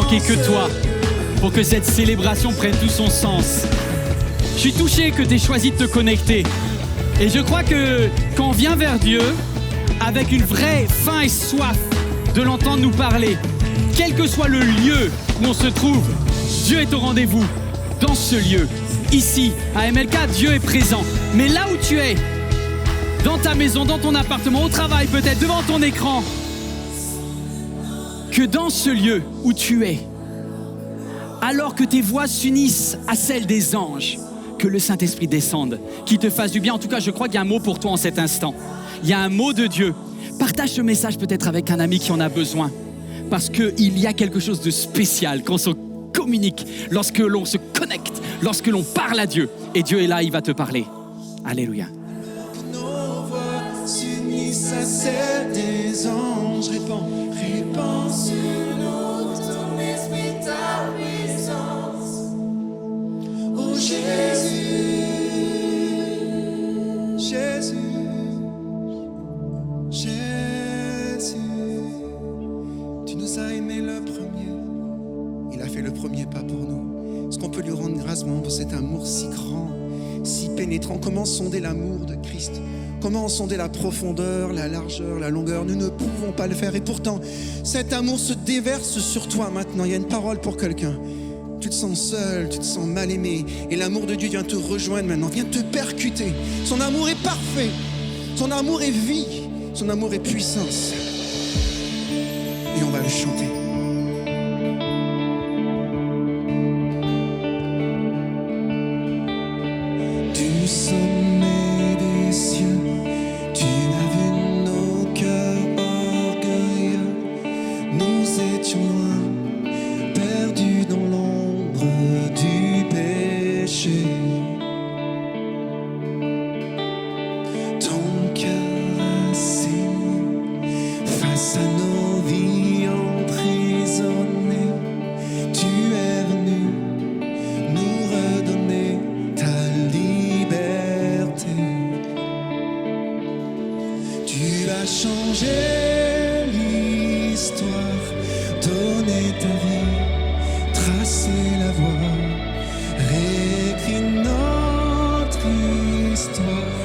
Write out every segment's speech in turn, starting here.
manquait que toi pour que cette célébration prenne tout son sens. Je suis touché que tu aies choisi de te connecter. Et je crois que quand on vient vers Dieu, avec une vraie faim et soif de l'entendre nous parler, quel que soit le lieu où on se trouve, Dieu est au rendez-vous. Dans ce lieu, ici, à MLK, Dieu est présent. Mais là où tu es, dans ta maison, dans ton appartement, au travail peut-être, devant ton écran, que dans ce lieu où tu es, alors que tes voix s'unissent à celles des anges, que le Saint-Esprit descende, qu'il te fasse du bien. En tout cas, je crois qu'il y a un mot pour toi en cet instant. Il y a un mot de Dieu. Partage ce message peut-être avec un ami qui en a besoin. Parce qu'il y a quelque chose de spécial quand on se communique, lorsque l'on se connecte, lorsque l'on parle à Dieu. Et Dieu est là, il va te parler. Alléluia. Nos voix s'unissent à celles des anges. Répands sur nous ton esprit, ta puissance. Oh Jésus, Jésus, Jésus. Tu nous as aimés le premier. Il a fait le premier pas pour nous. Est-ce qu'on peut lui rendre grâce pour cet amour si grand, si pénétrant? Comment sonder l'amour de Christ? Comment sonder la profondeur, la largeur, la longueur? Nous ne pouvons pas le faire. Et pourtant, cet amour se déverse sur toi maintenant. Il y a une parole pour quelqu'un. Tu te sens seul, tu te sens mal aimé. Et l'amour de Dieu vient te rejoindre maintenant, vient te percuter. Son amour est parfait. Son amour est vie. Son amour est puissance. Et on va le chanter. Du sommet des cieux, tu as vu nos cœurs orgueilleux. Nous étions loin, perdus dans l'ombre du péché. Ton cœur a saigné face à nos vies emprisonnées. Tu es venu nous redonner ta liberté. Tu as changé l'histoire, donné ta vie, tracé la voie, réécrit notre histoire,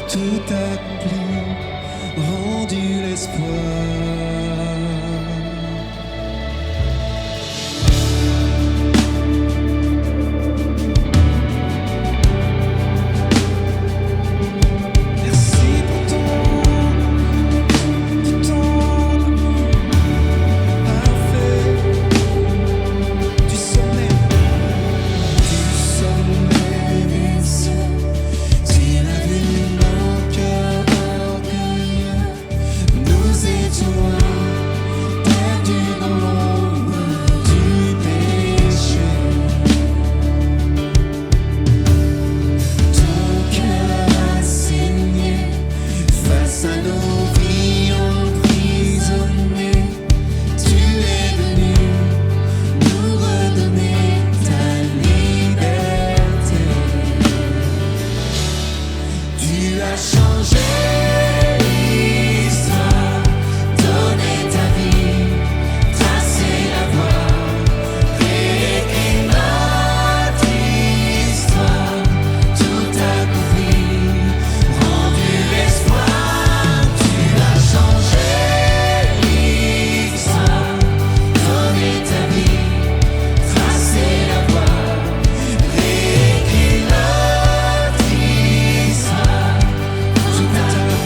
tout accompli, rendu l'espoir. Merci pour ton parfait. Du sommet des cieux, tu as vu nos cœurs orgueilleux. Nous étions perdus dans l'ombre du péché. Ton cœur a saigné face à nos vies emprisonnées. Tu es venu nous redonner ta liberté. Tu as changé l'histoire, donné ta vie, tracé la voie, réécrit notre histoire, tout accompli, rendu l'espoir. Tu as changé l'histoire, donné ta vie, tracé la voie, réécrit notre histoire, tout accompli,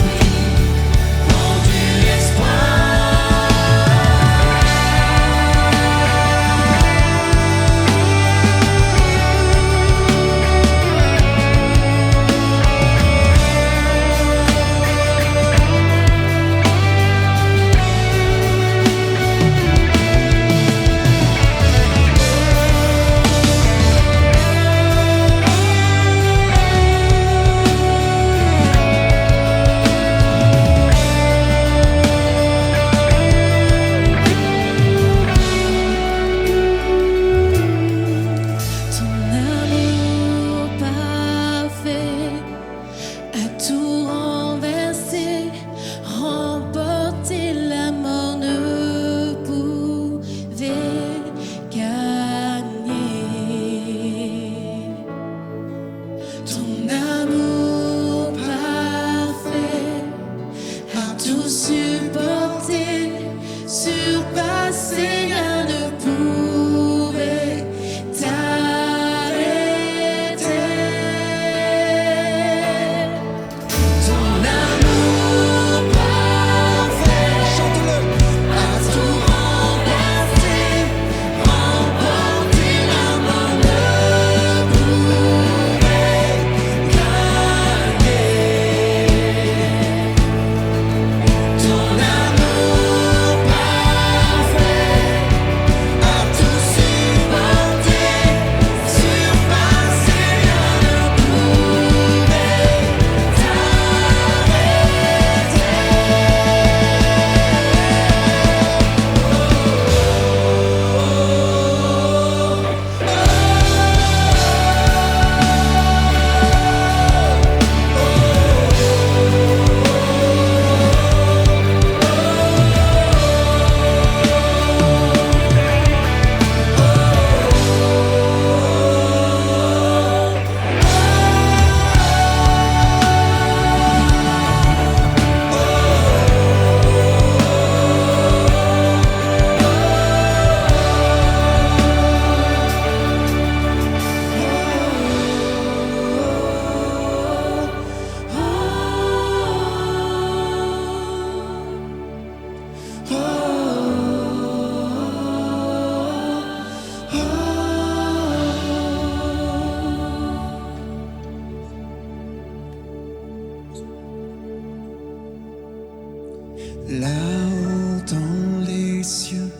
Là-haut dans les cieux,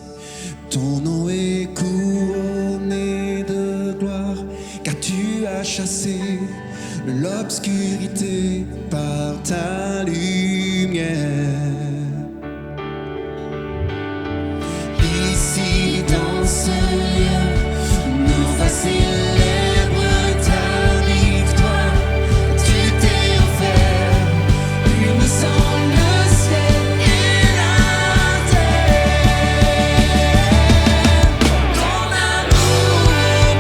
ton nom est couronné de gloire, car tu as chassé l'obscurité par ta lumière. Ici dans ce lieu, nos voix célèbrent ta victoire. Tu t'es offert, unissant le ciel et la terre. Ton amour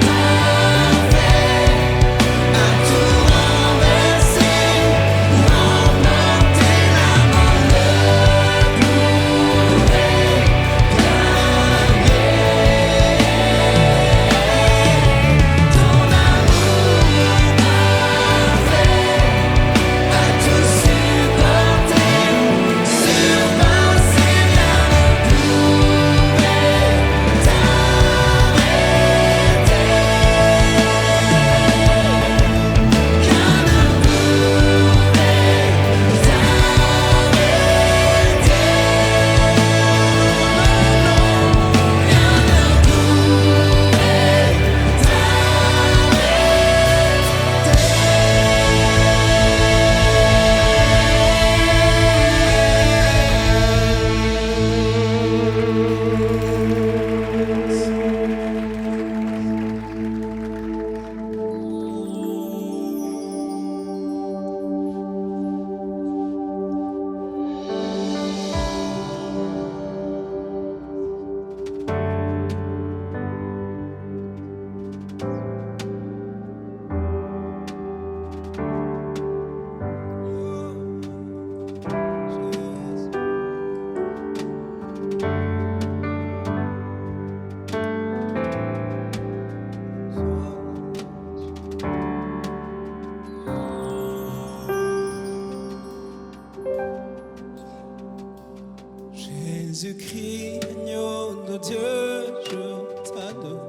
parfait a tout renversé, remporté la mort, le prouvé, gagné. Ton amour parfait a tout supporté, surpassé, bien prouvé, t'arrêter. Jésus-Christ, agneau de Dieu, je t'adore.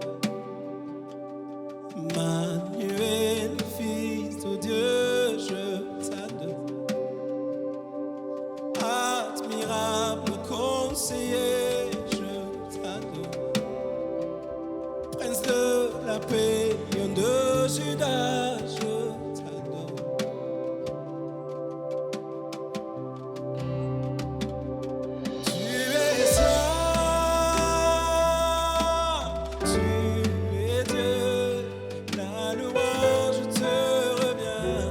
Emmanuel, Fils de Dieu, je t'adore. Admirable conseiller, je t'adore. Prince de la paix, lion de Judas, je t'adore. Tu es saint, tu es Dieu, la louange te revient,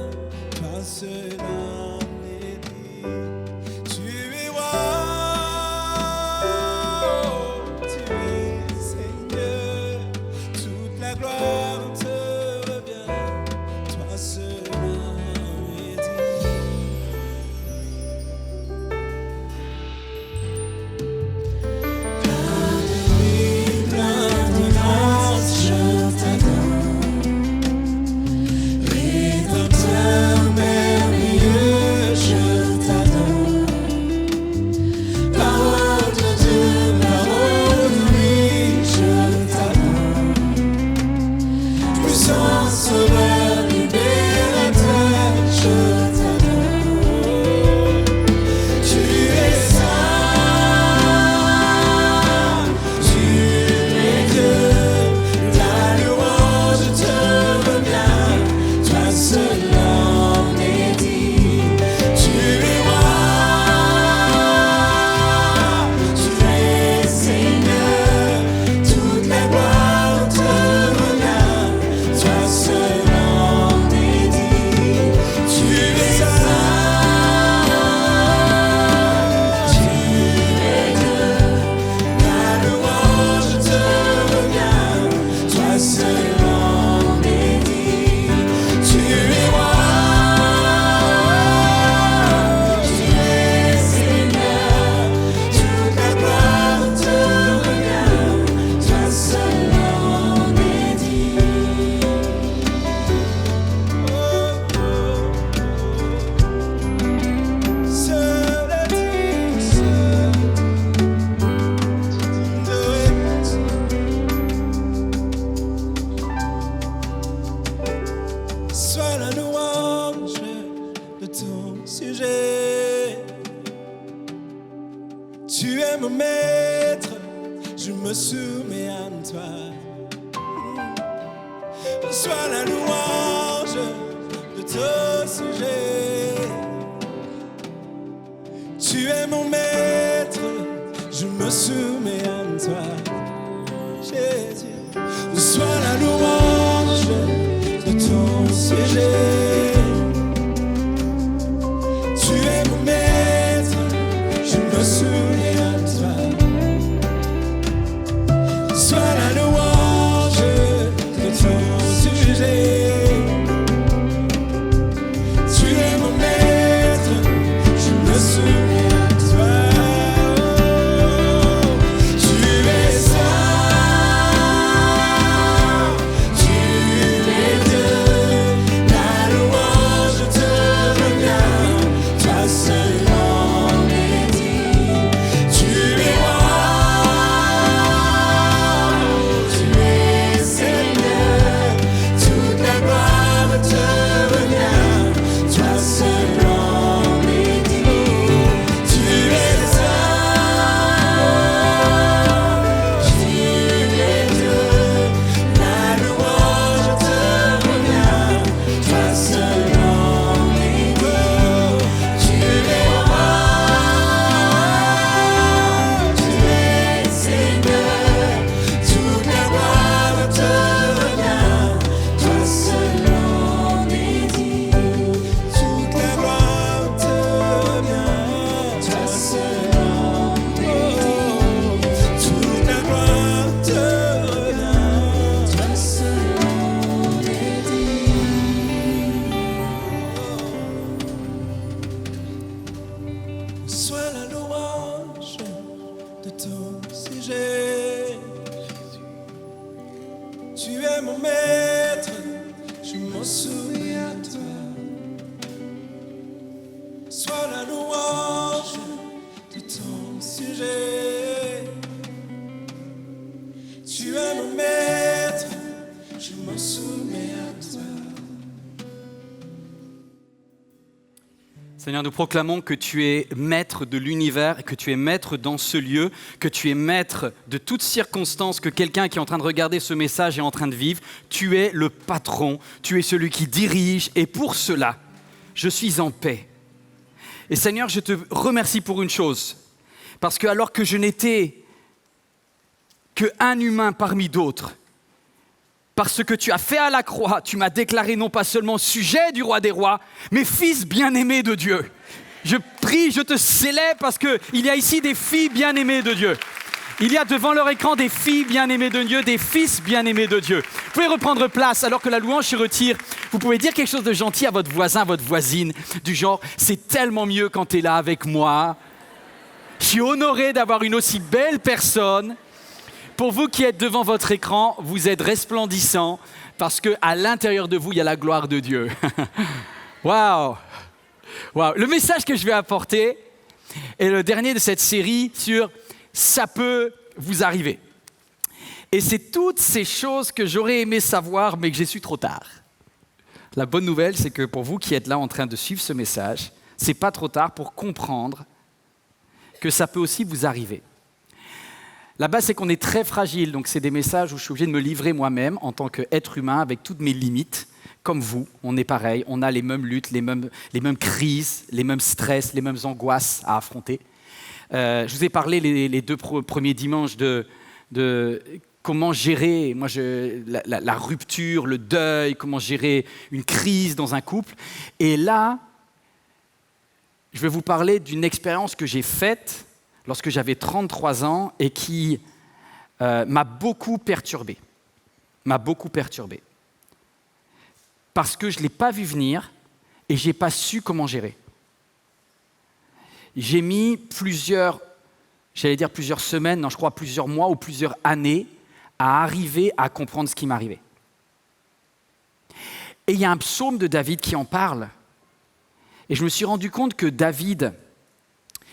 toi seul en est dit. Tu es roi, tu es Seigneur, toute la gloire te revient, toi seul en est dit. Plein de grâce, je t'adore. Rédempteur merveilleux, je t'adore. Parole de Dieu, parole de lui, je t'adore. Puissant sauveur, libérateur, je t'adore. Tu es saint, tu es Dieu, la louange te revient, toi seul en est dit. Tu es roi, tu es Seigneur, toute la gloire te revient, toi seul en est dit. Tu es saint, tu es Dieu, la louange te revient, toi seul en est dit. Tu es roi, tu es Seigneur, toute la gloire te revient, toi seul en est dit. Seul est dit, seul sois la louange de ton sujet. Tu es mon maître, je me soumets à toi. Sois la louange de ton sujet. Tu es mon maître, je me soumets à toi. Jésus, sois la louange de ton sujet. Tu es mon maître, je me soumets à toi. Sois la louange de ton sujet. Tu es mon maître, je me soumets à toi. Tu es saint, tu es Dieu, la louange te revient, toi seul en est digne. Tu es roi, tu es Seigneur, toute la gloire te revient, toi seul en est digne. Tu es saint, tu es Dieu, la louange te revient, toi seul en es digne. Tu es roi, tu es Seigneur, toute la gloire te revient, toi seul en es digne. Toute la gloire te revient, toi seul en es digne. Toute la gloire te revient, toi seul en es digne. Sois la louange de ton sujet. Tu es mon maître, je m'en soumets à toi. Sois la louange de ton sujet. Tu es mon maître, je m'en soumets à toi. Seigneur, nous proclamons que tu es maître de l'univers, que tu es maître dans ce lieu, que tu es maître de toutes circonstances que quelqu'un qui est en train de regarder ce message est en train de vivre. Tu es le patron, tu es celui qui dirige et pour cela, je suis en paix. Et Seigneur, je te remercie pour une chose, parce que alors que je n'étais qu'un humain parmi d'autres, parce que tu as fait à la croix, tu m'as déclaré non pas seulement sujet du roi des rois, mais fils bien-aimé de Dieu. Je prie, je te célèbre parce qu'il y a ici des filles bien-aimées de Dieu. Il y a devant leur écran des filles bien-aimées de Dieu, des fils bien-aimés de Dieu. Vous pouvez reprendre place alors que la louange se retire. Vous pouvez dire quelque chose de gentil à votre voisin, à votre voisine, du genre « c'est tellement mieux quand tu es là avec moi ». Je suis honoré d'avoir une aussi belle personne. Pour vous qui êtes devant votre écran, vous êtes resplendissants parce qu'à l'intérieur de vous, il y a la gloire de Dieu. Waouh! Wow. Le message que je vais apporter est le dernier de cette série sur « ça peut vous arriver ». Et c'est toutes ces choses que j'aurais aimé savoir, mais que j'ai su trop tard. La bonne nouvelle, c'est que pour vous qui êtes là en train de suivre ce message, c'est pas trop tard pour comprendre que ça peut aussi vous arriver. La base, c'est qu'on est très fragile, donc c'est des messages où je suis obligé de me livrer moi-même en tant qu'être humain avec toutes mes limites. Comme vous, on est pareil, on a les mêmes luttes, les mêmes crises, les mêmes stress, les mêmes angoisses à affronter. Je vous ai parlé les deux premiers dimanches de comment gérer la rupture, le deuil, comment gérer une crise dans un couple. Et là, je vais vous parler d'une expérience que j'ai faite lorsque j'avais 33 ans et qui m'a beaucoup perturbé. Parce que je ne l'ai pas vu venir et je n'ai pas su comment gérer. J'ai mis plusieurs semaines, non, je crois plusieurs mois ou plusieurs années à arriver à comprendre ce qui m'arrivait. Et il y a un psaume de David qui en parle. Et je me suis rendu compte que David,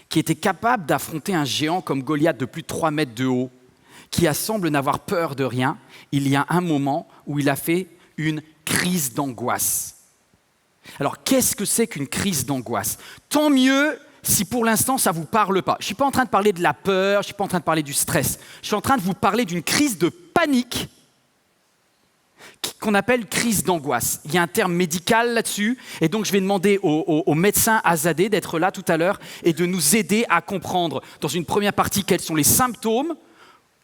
qui était capable d'affronter un géant comme Goliath de plus de 3 mètres de haut, qui semble n'avoir peur de rien, il y a un moment où il a fait une crise d'angoisse. Alors, qu'est-ce que c'est qu'une crise d'angoisse ? Tant mieux si pour l'instant ça ne vous parle pas. Je ne suis pas en train de parler de la peur, je ne suis pas en train de parler du stress. Je suis en train de vous parler d'une crise de panique qu'on appelle crise d'angoisse. Il y a un terme médical là-dessus, et donc je vais demander au médecin Azadeh d'être là tout à l'heure et de nous aider à comprendre, dans une première partie, quels sont les symptômes,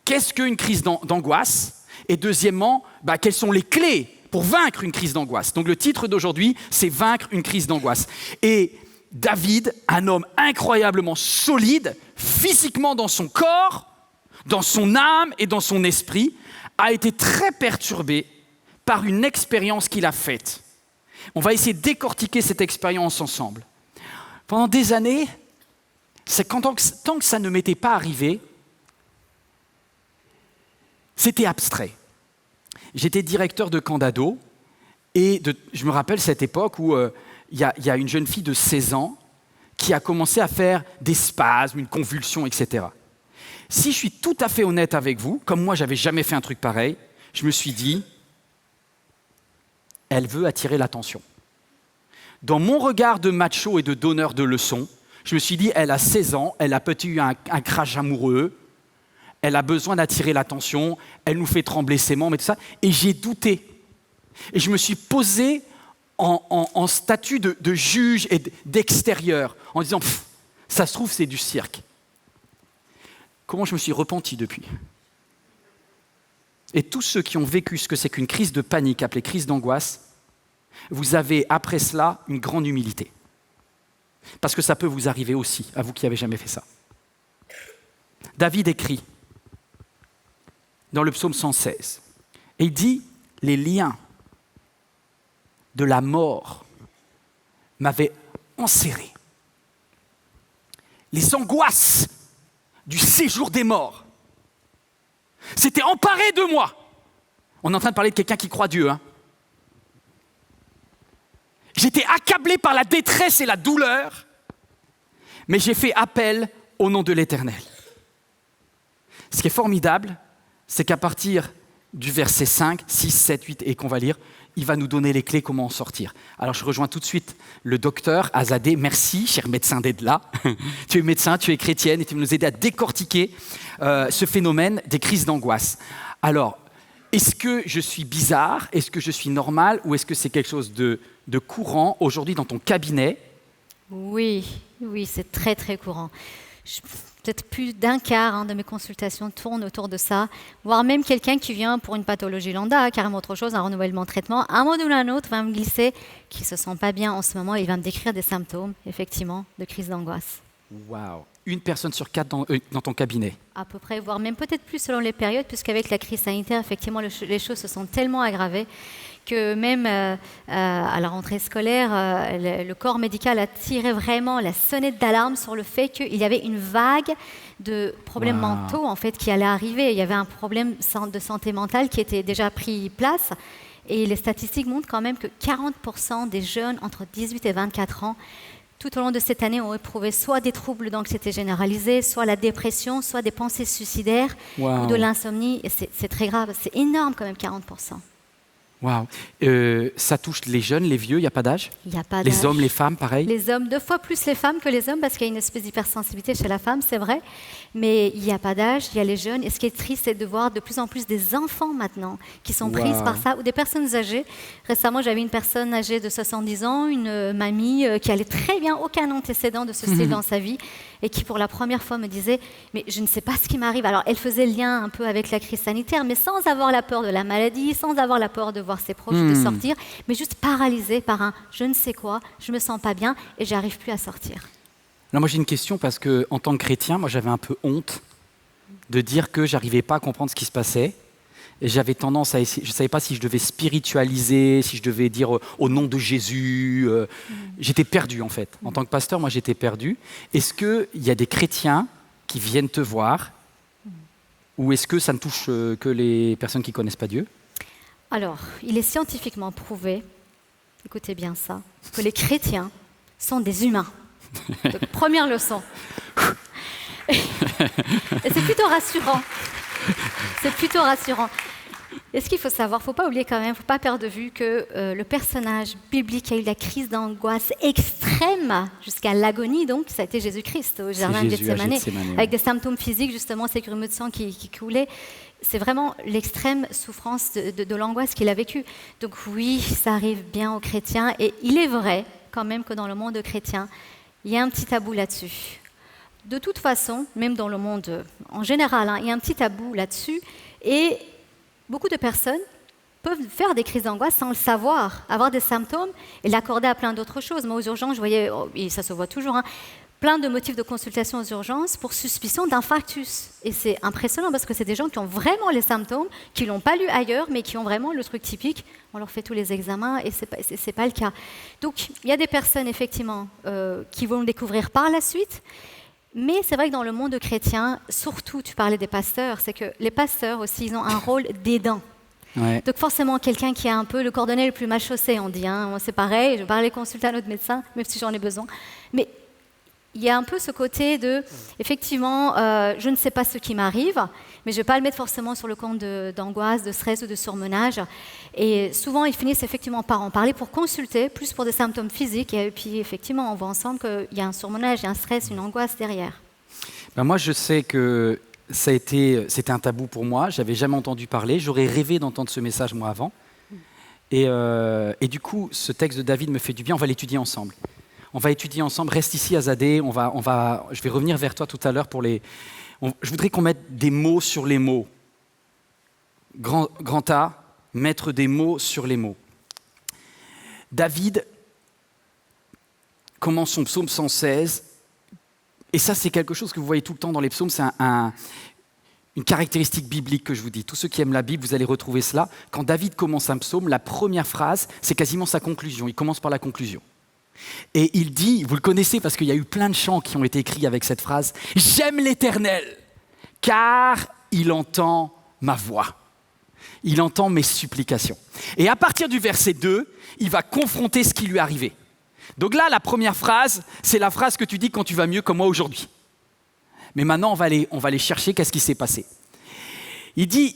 qu'est-ce qu'une crise d'angoisse, et deuxièmement, quelles sont les clés pour vaincre une crise d'angoisse. Donc le titre d'aujourd'hui, c'est « Vaincre une crise d'angoisse ». Et David, un homme incroyablement solide, physiquement dans son corps, dans son âme et dans son esprit, a été très perturbé par une expérience qu'il a faite. On va essayer de décortiquer cette expérience ensemble. Pendant des années, tant que ça ne m'était pas arrivé, c'était abstrait. J'étais directeur de camp d'ado et je me rappelle cette époque où il y a une jeune fille de 16 ans qui a commencé à faire des spasmes, une convulsion, etc. Si je suis tout à fait honnête avec vous, comme moi, j'avais jamais fait un truc pareil, je me suis dit, elle veut attirer l'attention. Dans mon regard de macho et de donneur de leçons, je me suis dit, elle a 16 ans, elle a peut-être eu un crash amoureux, elle a besoin d'attirer l'attention, elle nous fait trembler ses membres et tout ça. Et j'ai douté. Et je me suis posé en statut de juge et d'extérieur, en disant, ça se trouve, c'est du cirque. Comment je me suis repenti depuis. Et tous ceux qui ont vécu ce que c'est qu'une crise de panique, appelée crise d'angoisse, vous avez après cela une grande humilité. Parce que ça peut vous arriver aussi, à vous qui n'avez jamais fait ça. David écrit dans le psaume 116, et il dit « Les liens de la mort m'avaient enserré. Les angoisses du séjour des morts s'étaient emparées de moi. » On est en train de parler de quelqu'un qui croit Dieu. J'étais accablé par la détresse et la douleur, mais j'ai fait appel au nom de l'Éternel. Ce qui est formidable, c'est qu'à partir du verset 5, 6, 7, 8 et qu'on va lire, il va nous donner les clés comment en sortir. Alors je rejoins tout de suite le docteur Azadeh. Merci, cher médecin, d'être là. Tu es médecin, tu es chrétienne et tu vas nous aider à décortiquer ce phénomène des crises d'angoisse. Alors, est-ce que je suis bizarre? Est-ce que je suis normal? Ou est-ce que c'est quelque chose de courant aujourd'hui dans ton cabinet? Oui, c'est très très courant. Peut-être plus d'un quart de mes consultations tournent autour de ça, voire même quelqu'un qui vient pour une pathologie lambda, carrément autre chose, un renouvellement de traitement, à un moment ou à un autre va me glisser qu'il ne se sent pas bien en ce moment et il va me décrire des symptômes, effectivement, de crise d'angoisse. Waouh! Une personne sur 4 dans ton cabinet. À peu près, voire même peut-être plus selon les périodes, puisqu'avec la crise sanitaire, effectivement, les choses se sont tellement aggravées que même à la rentrée scolaire, le corps médical a tiré vraiment la sonnette d'alarme sur le fait qu'il y avait une vague de problèmes mentaux en fait, qui allait arriver. Il y avait un problème de santé mentale qui était déjà pris place. Et les statistiques montrent quand même que 40% des jeunes entre 18 et 24 ans tout au long de cette année, ont éprouvé soit des troubles d'anxiété généralisée, soit la dépression, soit des pensées suicidaires ou de l'insomnie. Et c'est très grave, c'est énorme quand même, 40%. Waouh. Ça touche les jeunes, les vieux, il n'y a pas d'âge? Il n'y a pas d'âge. Les hommes, les femmes, pareil? Les hommes, 2 fois plus les femmes que les hommes, parce qu'il y a une espèce d'hypersensibilité chez la femme, c'est vrai. Mais il n'y a pas d'âge, il y a les jeunes. Et ce qui est triste, c'est de voir de plus en plus des enfants maintenant qui sont prises par ça, ou des personnes âgées. Récemment, j'avais une personne âgée de 70 ans, une mamie qui allait très bien, aucun antécédent de ce style dans sa vie, et qui pour la première fois me disait « mais je ne sais pas ce qui m'arrive ». Alors elle faisait le lien un peu avec la crise sanitaire, mais sans avoir la peur de la maladie, sans avoir la peur de voir ses proches, de sortir, mais juste paralysée par un « je ne sais quoi, je ne me sens pas bien et j'arrive plus à sortir ». Alors moi j'ai une question parce qu'en tant que chrétien, moi j'avais un peu honte de dire que j'arrivais pas à comprendre ce qui se passait. Et j'avais tendance à essayer, je ne savais pas si je devais spiritualiser, si je devais dire au nom de Jésus. J'étais perdu en fait. En tant que pasteur, moi j'étais perdu. Est-ce qu'il y a des chrétiens qui viennent te voir ou est-ce que ça ne touche que les personnes qui ne connaissent pas Dieu? Alors, il est scientifiquement prouvé, écoutez bien ça, que les chrétiens sont des humains. Donc, première leçon. Et c'est plutôt rassurant. C'est plutôt rassurant. Et ce qu'il faut savoir, il ne faut pas oublier quand même, il ne faut pas perdre de vue que le personnage biblique qui a eu la crise d'angoisse extrême jusqu'à l'agonie, donc ça a été Jésus-Christ au jardin de Gethsémane, avec des symptômes physiques, justement, ces grumeaux de sang qui coulaient. C'est vraiment l'extrême souffrance de l'angoisse qu'il a vécue. Donc oui, ça arrive bien aux chrétiens, et il est vrai quand même que dans le monde chrétien, il y a un petit tabou là-dessus. De toute façon, même dans le monde en général, il y a un petit tabou là-dessus, et beaucoup de personnes peuvent faire des crises d'angoisse sans le savoir, avoir des symptômes et l'accorder à plein d'autres choses. Moi, aux urgences, je voyais, et ça se voit toujours, plein de motifs de consultation aux urgences pour suspicion d'infarctus. Et c'est impressionnant parce que c'est des gens qui ont vraiment les symptômes, qui ne l'ont pas lu ailleurs, mais qui ont vraiment le truc typique. On leur fait tous les examens et ce n'est pas le cas. Donc, il y a des personnes, effectivement, qui vont le découvrir par la suite. Mais c'est vrai que dans le monde chrétien, surtout, tu parlais des pasteurs, c'est que les pasteurs aussi, ils ont un rôle d'aidant. Ouais. Donc forcément, quelqu'un qui a un peu le cordonnet le plus mal chaussé, on dit, c'est pareil, je vais aller consulter un autre médecin, même si j'en ai besoin. Mais il y a un peu ce côté de, effectivement, je ne sais pas ce qui m'arrive, mais je ne vais pas le mettre forcément sur le compte d'angoisse, de stress ou de surmenage. Et souvent, ils finissent effectivement par en parler pour consulter, plus pour des symptômes physiques. Et puis, effectivement, on voit ensemble qu'il y a un surmenage, il y a un stress, une angoisse derrière. Ben moi, je sais que c'était un tabou pour moi. Je n'avais jamais entendu parler. J'aurais rêvé d'entendre ce message, moi, avant. Et du coup, ce texte de David me fait du bien. On va l'étudier ensemble. On va étudier ensemble. Reste ici, Azadé. Je vais revenir vers toi tout à l'heure pour les... Je voudrais qu'on mette des mots sur les mots. Grand A, mettre des mots sur les mots. David commence son psaume 116, et ça c'est quelque chose que vous voyez tout le temps dans les psaumes, c'est une caractéristique biblique que je vous dis. Tous ceux qui aiment la Bible, vous allez retrouver cela. Quand David commence un psaume, la première phrase, c'est quasiment sa conclusion. Il commence par la conclusion. Et il dit, vous le connaissez parce qu'il y a eu plein de chants qui ont été écrits avec cette phrase, « J'aime l'Éternel, car il entend ma voix. Il entend mes supplications. » Et à partir du verset 2, il va confronter ce qui lui est arrivé. Donc là, la première phrase, c'est la phrase que tu dis quand tu vas mieux comme moi aujourd'hui. Mais maintenant, on va aller chercher qu'est-ce qui s'est passé. Il dit,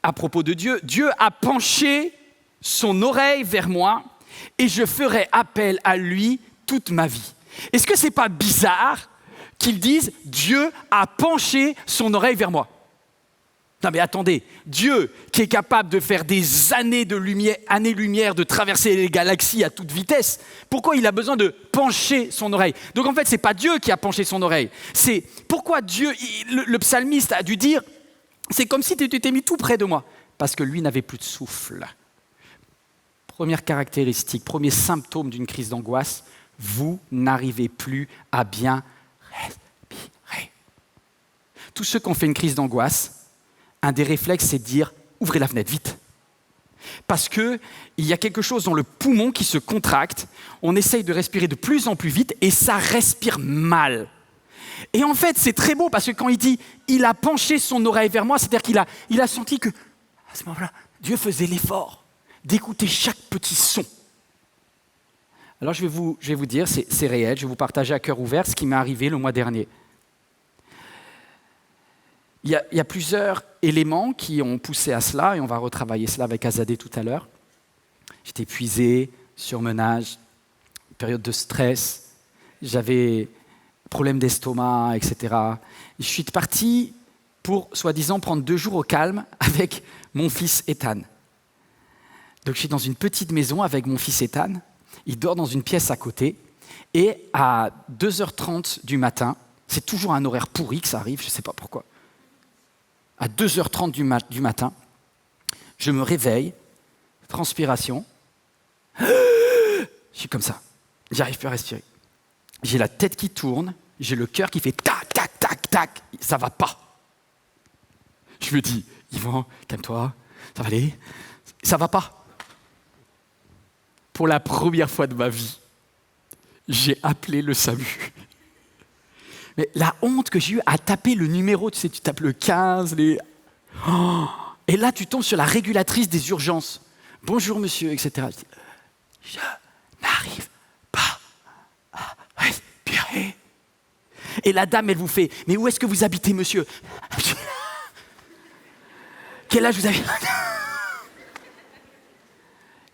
à propos de Dieu, « Dieu a penché son oreille vers moi, et je ferai appel à lui toute ma vie. » Est-ce que ce n'est pas bizarre qu'ils disent « Dieu a penché son oreille vers moi ». Non mais attendez, Dieu qui est capable de faire des années-lumière, de traverser les galaxies à toute vitesse, pourquoi il a besoin de pencher son oreille? Donc en fait, ce n'est pas Dieu qui a penché son oreille. C'est pourquoi Dieu, le psalmiste a dû dire, c'est comme si tu t'étais mis tout près de moi, parce que lui n'avait plus de souffle. Première caractéristique, premier symptôme d'une crise d'angoisse, vous n'arrivez plus à bien respirer. Tous ceux qui ont fait une crise d'angoisse, un des réflexes, c'est de dire « ouvrez la fenêtre, vite ». Parce qu'il y a quelque chose dans le poumon qui se contracte, on essaye de respirer de plus en plus vite et ça respire mal. Et en fait, c'est très beau parce que quand il dit « il a penché son oreille vers moi », c'est-à-dire qu'il a senti que, à ce moment-là, Dieu faisait l'effort d'écouter chaque petit son. Alors je vais vous dire, c'est réel, je vais vous partager à cœur ouvert ce qui m'est arrivé le mois dernier. Il y a plusieurs éléments qui ont poussé à cela, et on va retravailler cela avec Azadé tout à l'heure. J'étais épuisé, surmenage, période de stress, j'avais problème d'estomac, etc. Je suis parti pour, soi-disant, prendre 2 jours au calme avec mon fils Ethan. Donc je suis dans une petite maison avec mon fils Ethan, il dort dans une pièce à côté, et à 2h30 du matin, c'est toujours un horaire pourri que ça arrive, je ne sais pas pourquoi, à 2h30 du matin, je me réveille, transpiration, je suis comme ça, j'arrive plus à respirer. J'ai la tête qui tourne, j'ai le cœur qui fait tac, tac, tac, tac, ça va pas. Je me dis, Yvan, calme-toi, ça va aller, ça va pas. Pour la première fois de ma vie, j'ai appelé le SAMU. Mais la honte que j'ai eue à taper le numéro, tu sais, tu tapes le 15, et là tu tombes sur la régulatrice des urgences. Bonjour monsieur, etc. Je dis, je n'arrive pas à respirer. Et la dame, elle vous fait, mais où est-ce que vous habitez monsieur? quel âge vous avez?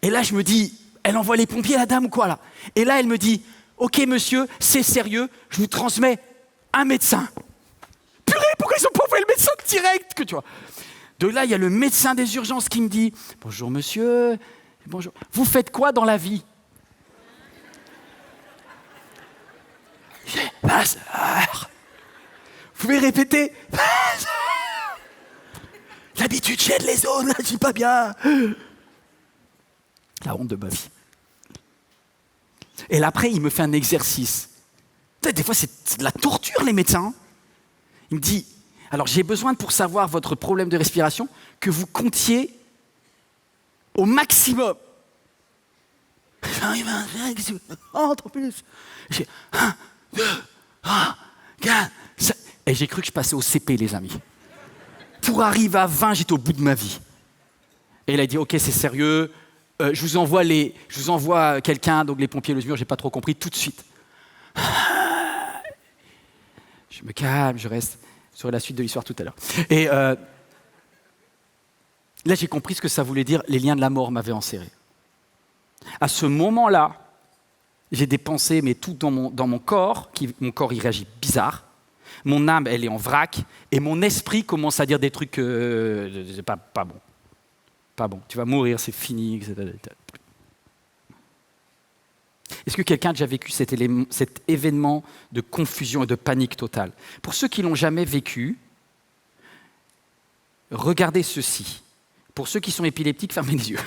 Et là, je me dis, elle envoie les pompiers, la dame, ou quoi, là? Et là, elle me dit, ok, monsieur, c'est sérieux, je vous transmets un médecin. Purée, pourquoi ils n'ont pas envoyé le médecin direct, que tu vois? De là, il y a le médecin des urgences qui me dit, bonjour, monsieur, bonjour. Vous faites quoi dans la vie? Pasteur. Vous pouvez répéter? L'habitude gêne les autres, là, je dis pas bien. La honte de ma vie. Et là, après, il me fait un exercice. Des fois, c'est de la torture, les médecins. Il me dit, alors j'ai besoin, pour savoir votre problème de respiration, que vous comptiez au maximum. J'arrive à 5, entre plus. J'ai 1, 2, 3, 4, 5. Et j'ai cru que je passais au CP, les amis. Pour arriver à 20, j'étais au bout de ma vie. Et il a dit, ok, c'est sérieux, je vous envoie quelqu'un, donc les pompiers, le SMUR, j'ai pas trop compris, tout de suite. Je me calme, je reste sur la suite de l'histoire tout à l'heure. Et là, j'ai compris ce que ça voulait dire, les liens de la mort m'avaient enserré. À ce moment-là, j'ai des pensées, mais tout dans mon corps, mon corps il réagit bizarre. Mon âme, elle est en vrac, et mon esprit commence à dire des trucs c'est pas bon. Pas bon. Tu vas mourir, c'est fini, etc. Est-ce que quelqu'un a déjà vécu cet événement de confusion et de panique totale? Pour ceux qui ne l'ont jamais vécu, regardez ceci. Pour ceux qui sont épileptiques, fermez les yeux.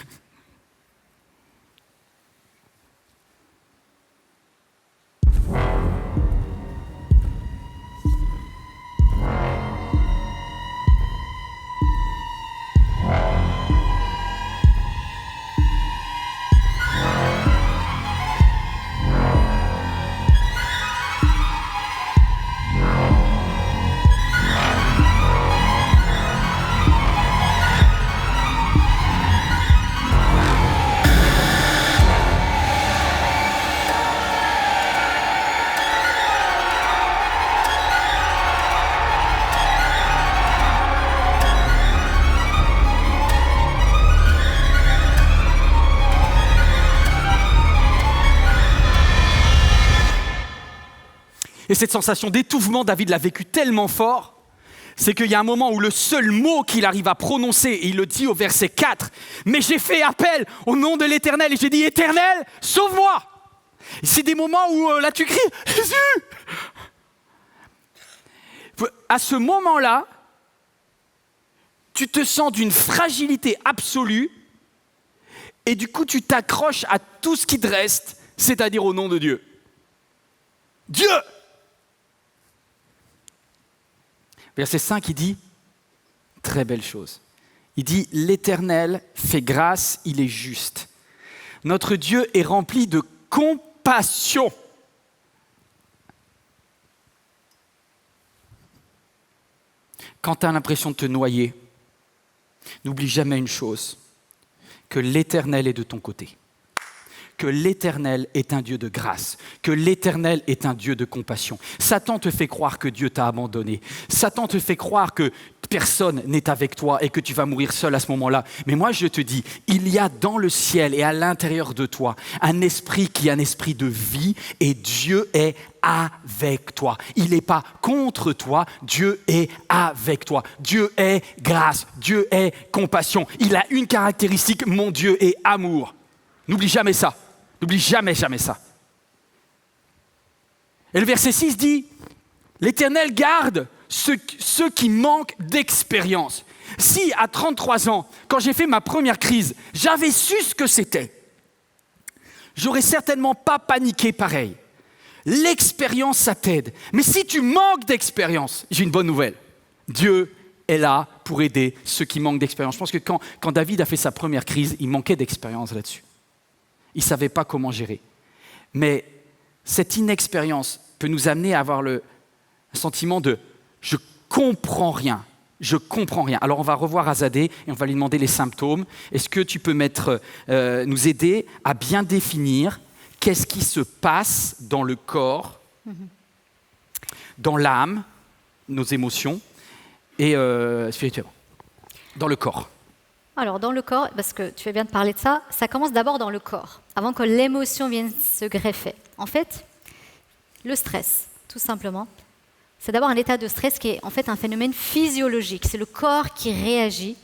Et cette sensation d'étouffement, David l'a vécu tellement fort, c'est qu'il y a un moment où le seul mot qu'il arrive à prononcer, et il le dit au verset 4, « Mais j'ai fait appel au nom de l'Éternel, et j'ai dit, Éternel, sauve-moi !» C'est des moments où là tu cries, « Jésus !» À ce moment-là, tu te sens d'une fragilité absolue, et du coup tu t'accroches à tout ce qui te reste, c'est-à-dire au nom de Dieu. Dieu! Verset 5, il dit, très belle chose, il dit, l'Éternel fait grâce, il est juste. Notre Dieu est rempli de compassion. Quand tu as l'impression de te noyer, n'oublie jamais une chose, que l'Éternel est de ton côté. Que l'Éternel est un Dieu de grâce, que l'Éternel est un Dieu de compassion. Satan te fait croire que Dieu t'a abandonné. Satan te fait croire que personne n'est avec toi et que tu vas mourir seul à ce moment-là. Mais moi, je te dis, il y a dans le ciel et à l'intérieur de toi un esprit qui est un esprit de vie et Dieu est avec toi. Il n'est pas contre toi, Dieu est avec toi. Dieu est grâce, Dieu est compassion. Il a une caractéristique, mon Dieu est amour. N'oublie jamais ça. N'oublie jamais, jamais ça. Et le verset 6 dit, l'Éternel garde ceux qui manquent d'expérience. Si à 33 ans, quand j'ai fait ma première crise, j'avais su ce que c'était, j'aurais certainement pas paniqué pareil. L'expérience, ça t'aide. Mais si tu manques d'expérience, j'ai une bonne nouvelle. Dieu est là pour aider ceux qui manquent d'expérience. Je pense que quand David a fait sa première crise, il manquait d'expérience là-dessus. Il ne savait pas comment gérer. Mais cette inexpérience peut nous amener à avoir le sentiment de « je comprends rien ». Je comprends rien. Alors on va revoir Azadé et on va lui demander les symptômes. Est-ce que tu peux nous aider à bien définir qu'est-ce qui se passe dans le corps, dans l'âme, nos émotions et spirituellement? Dans le corps. Alors, dans le corps, parce que tu fais bien de parler de ça, ça commence d'abord dans le corps, avant que l'émotion vienne se greffer. En fait, le stress, tout simplement, c'est d'abord un état de stress qui est en fait un phénomène physiologique. C'est le corps qui réagit.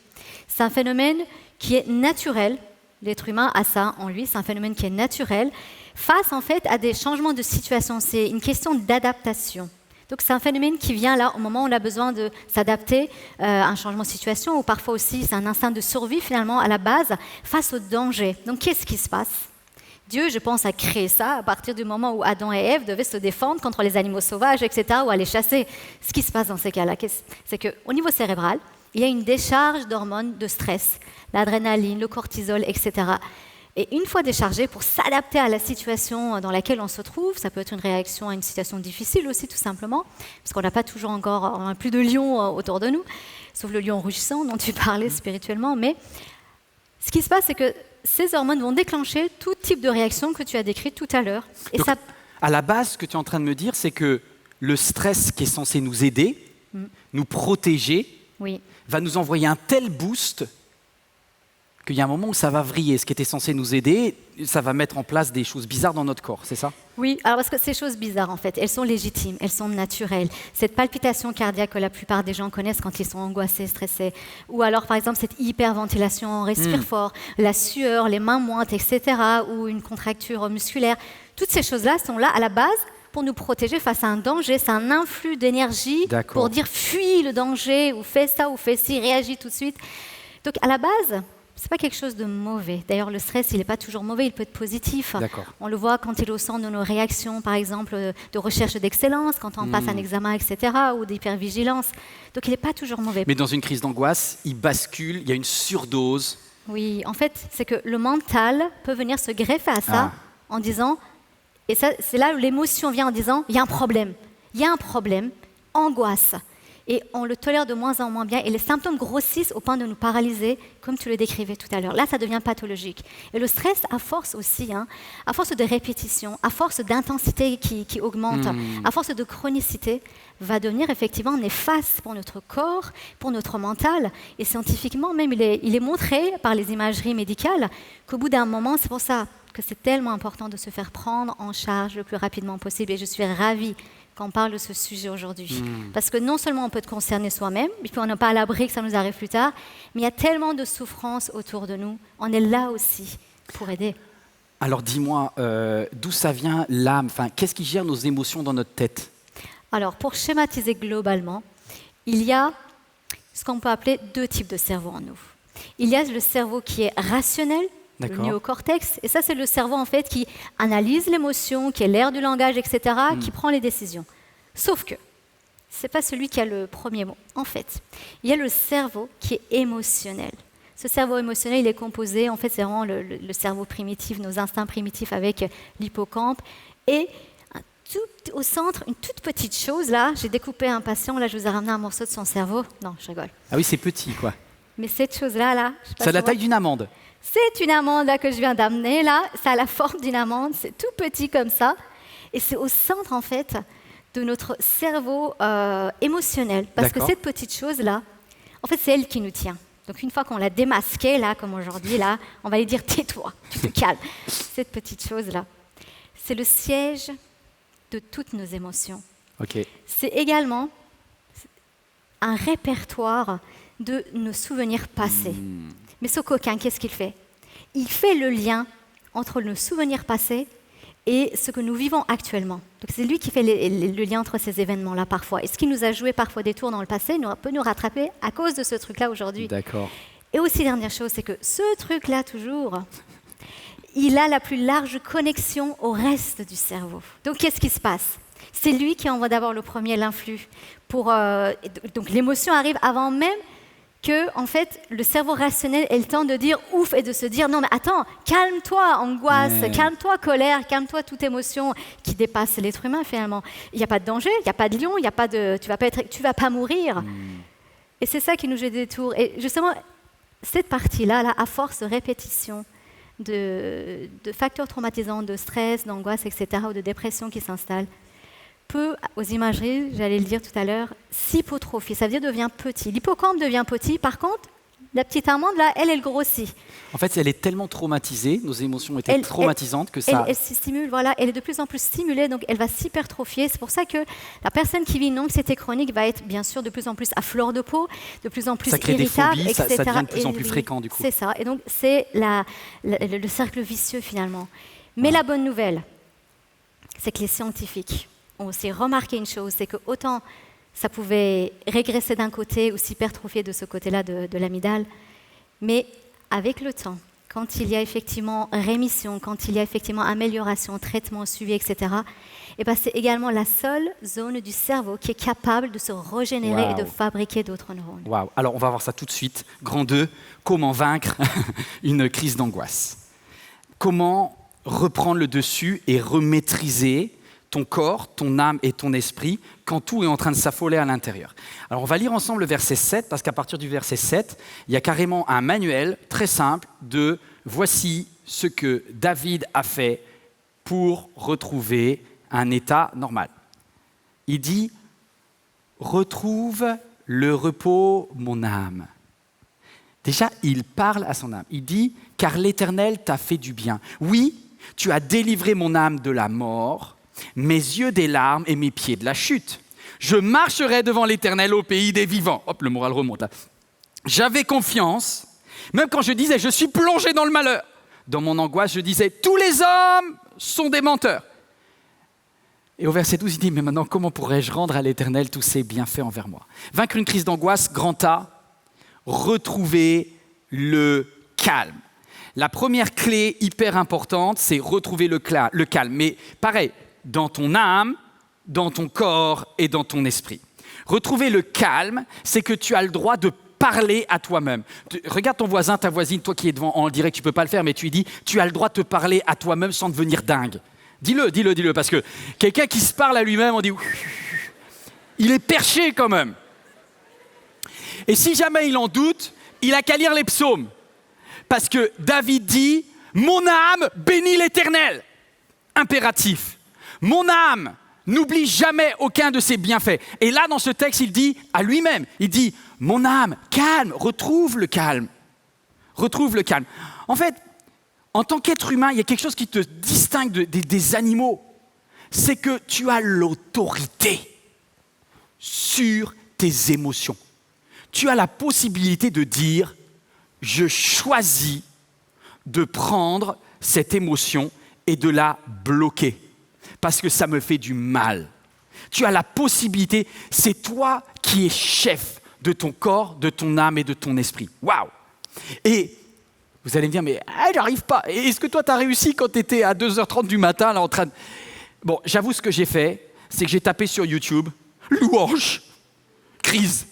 C'est un phénomène qui est naturel. L'être humain a ça en lui. C'est un phénomène qui est naturel face en fait à des changements de situation. C'est une question d'adaptation. Donc c'est un phénomène qui vient là au moment où on a besoin de s'adapter à un changement de situation, ou parfois aussi c'est un instinct de survie finalement à la base face au danger. Donc qu'est-ce qui se passe ? Dieu, je pense, a créé ça à partir du moment où Adam et Ève devaient se défendre contre les animaux sauvages, etc., ou aller chasser. Ce qui se passe dans ces cas-là, c'est qu'au niveau cérébral, il y a une décharge d'hormones de stress, l'adrénaline, le cortisol, etc. Et une fois déchargé, pour s'adapter à la situation dans laquelle on se trouve, ça peut être une réaction à une situation difficile aussi, tout simplement, parce qu'on n'a pas toujours encore, on n'a plus de lions autour de nous, sauf le lion rugissant dont tu parlais spirituellement, mais ce qui se passe, c'est que ces hormones vont déclencher tout type de réaction que tu as décrite tout à l'heure. Et Donc, ça... à la base, ce que tu es en train de me dire, c'est que le stress qui est censé nous aider, nous protéger, Oui. va nous envoyer un tel boost qu'il y a un moment où ça va vriller. Ce qui était censé nous aider, ça va mettre en place des choses bizarres dans notre corps, c'est ça ? Oui, alors parce que ces choses bizarres, en fait, elles sont légitimes, elles sont naturelles. Cette palpitation cardiaque que la plupart des gens connaissent quand ils sont angoissés, stressés, ou alors, par exemple, cette hyperventilation, on respire fort, la sueur, les mains moites, etc., ou une contracture musculaire, toutes ces choses-là sont là à la base pour nous protéger face à un danger. C'est un influx d'énergie pour dire fuis le danger, ou fais ça, ou fais ci, réagis tout de suite. Donc, à la base, c'est pas quelque chose de mauvais. D'ailleurs, le stress, il n'est pas toujours mauvais, il peut être positif. On le voit quand il est au centre de nos réactions, par exemple, de recherche d'excellence, quand on passe un examen, etc., ou d'hypervigilance. Donc, il n'est pas toujours mauvais. Mais dans une crise d'angoisse, il bascule, il y a une surdose. Oui, en fait, c'est que le mental peut venir se greffer à ça en disant, et ça, c'est là où l'émotion vient en disant, il y a un problème, angoisse. Et on le tolère de moins en moins bien, et les symptômes grossissent au point de nous paralyser, comme tu le décrivais tout à l'heure. Là, ça devient pathologique. Et le stress, à force aussi, à force de répétition, à force d'intensité qui augmente, à force de chronicité, va devenir effectivement néfaste pour notre corps, pour notre mental. Et scientifiquement, même, il est montré par les imageries médicales qu'au bout d'un moment, c'est pour ça que c'est tellement important de se faire prendre en charge le plus rapidement possible. Et je suis ravie qu'on parle de ce sujet aujourd'hui. Parce que non seulement on peut être concerné soi-même, et puis on n'est pas à l'abri que ça nous arrive plus tard, mais il y a tellement de souffrances autour de nous. On est là aussi pour aider. Alors dis-moi, d'où ça vient l'âme ? Enfin, qu'est-ce qui gère nos émotions dans notre tête ? Alors, pour schématiser globalement, il y a ce qu'on peut appeler deux types de cerveau en nous. Il y a le cerveau qui est rationnel, le néocortex, et ça c'est le cerveau en fait qui analyse l'émotion, qui est l'air du langage, etc., qui prend les décisions. Sauf que c'est pas celui qui a le premier mot. En fait, il y a le cerveau qui est émotionnel. Ce cerveau émotionnel, il est composé, en fait, c'est vraiment le cerveau primitif, nos instincts primitifs avec l'hippocampe, et au centre, une toute petite chose, là, j'ai découpé un patient, là je vous ai ramené un morceau de son cerveau. Non, je rigole. Ah oui, c'est petit, quoi. Mais cette chose-là, c'est la taille d'une amande. C'est une amande là, que je viens d'amener, là. Ça a la forme d'une amande, c'est tout petit comme ça. Et c'est au centre, en fait, de notre cerveau émotionnel. Parce que cette petite chose-là, en fait, c'est elle qui nous tient. Donc une fois qu'on l'a démasquée, là, comme aujourd'hui, là, on va lui dire « tais-toi, tu te calmes ». Cette petite chose-là, c'est le siège de toutes nos émotions. C'est également un répertoire de nos souvenirs passés. Mais ce coquin, qu'est-ce qu'il fait ? Il fait le lien entre nos souvenirs passés et ce que nous vivons actuellement. Donc c'est lui qui fait le lien entre ces événements-là parfois. Et ce qui nous a joué parfois des tours dans le passé peut nous rattraper à cause de ce truc-là aujourd'hui. Et aussi, dernière chose, c'est que ce truc-là, toujours, il a la plus large connexion au reste du cerveau. Donc qu'est-ce qui se passe ? C'est lui qui envoie d'abord le premier l'influx. Donc l'émotion arrive avant même que, en fait, le cerveau rationnel ait le temps de dire ouf et de se dire non mais attends, calme-toi angoisse, calme-toi colère, calme-toi toute émotion qui dépasse l'être humain finalement. Il n'y a pas de danger, il n'y a pas de lion, il y a pas de, tu vas pas mourir. Et c'est ça qui nous joue des tours. Et justement, cette partie-là, à force de répétition, de facteurs traumatisants, de stress, d'angoisse, etc., ou de dépression qui s'installent, peut, aux imageries, j'allais le dire tout à l'heure, s'hypotrophie, ça veut dire devient petit. L'hippocampe devient petit, par contre, La petite amande, là, elle grossit. En fait, elle est tellement traumatisée, nos émotions étaient traumatisantes que ça... Elle se stimule, voilà, elle est de plus en plus stimulée, donc elle va s'hypertrophier. C'est pour ça que la personne qui vit une anxiété chronique va être bien sûr de plus en plus à fleur de peau, de plus en plus ça crée irritable, des phobies, etc. ça devient de plus en plus fréquent du coup. C'est ça, et donc c'est le cercle vicieux finalement. Mais la bonne nouvelle, c'est que les scientifiques ont aussi remarqué une chose, c'est que autant ça pouvait régresser d'un côté ou s'hypertrophier de ce côté-là de l'amygdale, mais avec le temps, quand il y a effectivement rémission, quand il y a effectivement amélioration, traitement, suivi, etc., et ben c'est également la seule zone du cerveau qui est capable de se régénérer et de fabriquer d'autres neurones. Waouh. Alors, on va voir ça tout de suite. Grand 2, comment vaincre une crise d'angoisse. Comment reprendre le dessus et remaîtriser ton corps, ton âme et ton esprit quand tout est en train de s'affoler à l'intérieur. Alors on va lire ensemble le verset 7 parce qu'à partir du verset 7, il y a carrément un manuel très simple de voici ce que David a fait pour retrouver un état normal. Il dit retrouve le repos mon âme. Déjà, il parle à son âme. Il dit car l'Éternel t'a fait du bien. Oui, tu as délivré mon âme de la mort, mes yeux des larmes et mes pieds de la chute. Je marcherai devant l'Éternel au pays des vivants. Hop, le moral remonte là. J'avais confiance, même quand je disais je suis plongé dans le malheur. Dans mon angoisse, je disais tous les hommes sont des menteurs. Et au verset 12, il dit mais maintenant comment pourrais-je rendre à l'Éternel tous ses bienfaits envers moi? Vaincre une crise d'angoisse, grand A, retrouver le calme. La première clé hyper importante, c'est retrouver le calme. Mais pareil, dans ton âme, dans ton corps et dans ton esprit. Retrouver le calme, c'est que tu as le droit de parler à toi-même. Regarde ton voisin, ta voisine, toi qui es devant en direct, tu ne peux pas le faire, mais tu lui dis, tu as le droit de te parler à toi-même sans devenir dingue. Dis-le, parce que quelqu'un qui se parle à lui-même, on dit, il est perché quand même. Et si jamais il en doute, il n'a qu'à lire les psaumes. Parce que David dit, mon âme bénit l'Éternel. Impératif. Mon âme n'oublie jamais aucun de ses bienfaits. Et là, dans ce texte, il dit à lui-même, il dit, mon âme, calme, retrouve le calme. Retrouve le calme. En fait, en tant qu'être humain, il y a quelque chose qui te distingue des animaux. C'est que tu as l'autorité sur tes émotions. Tu as la possibilité de dire, je choisis de prendre cette émotion et de la bloquer. Parce que ça me fait du mal. Tu as la possibilité, c'est toi qui es chef de ton corps, de ton âme et de ton esprit. Waouh! Et vous allez me dire, mais j'arrive pas. Est-ce que toi, tu as réussi quand tu étais à 2h30 du matin, là, en train de... Bon, j'avoue, ce que j'ai fait, c'est que j'ai tapé sur YouTube, louange, crise.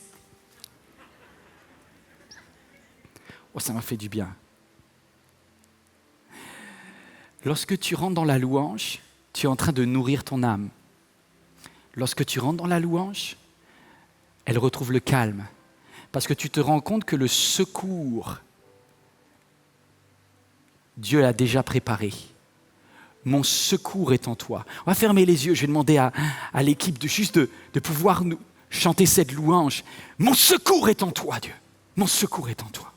Oh, ça m'a fait du bien. Lorsque tu rentres dans la louange, tu es en train de nourrir ton âme. Lorsque tu rentres dans la louange, elle retrouve le calme. Parce que tu te rends compte que le secours, Dieu l'a déjà préparé. Mon secours est en toi. On va fermer les yeux. Je vais demander à l'équipe de pouvoir nous chanter cette louange. Mon secours est en toi, Dieu. Mon secours est en toi.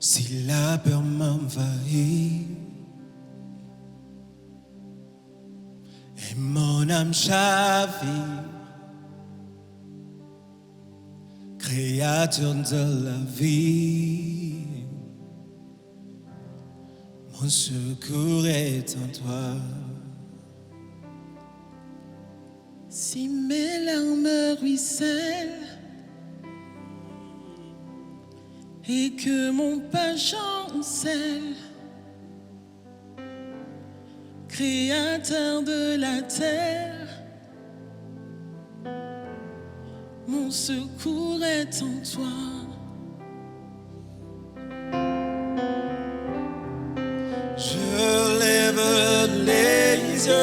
Si la peur m'envahit et mon âme chavire, Créateur de la vie, mon secours est en toi. Si mes larmes ruissellent et que mon pas chancelle, Créateur de la terre, mon secours est en toi. Je lève les yeux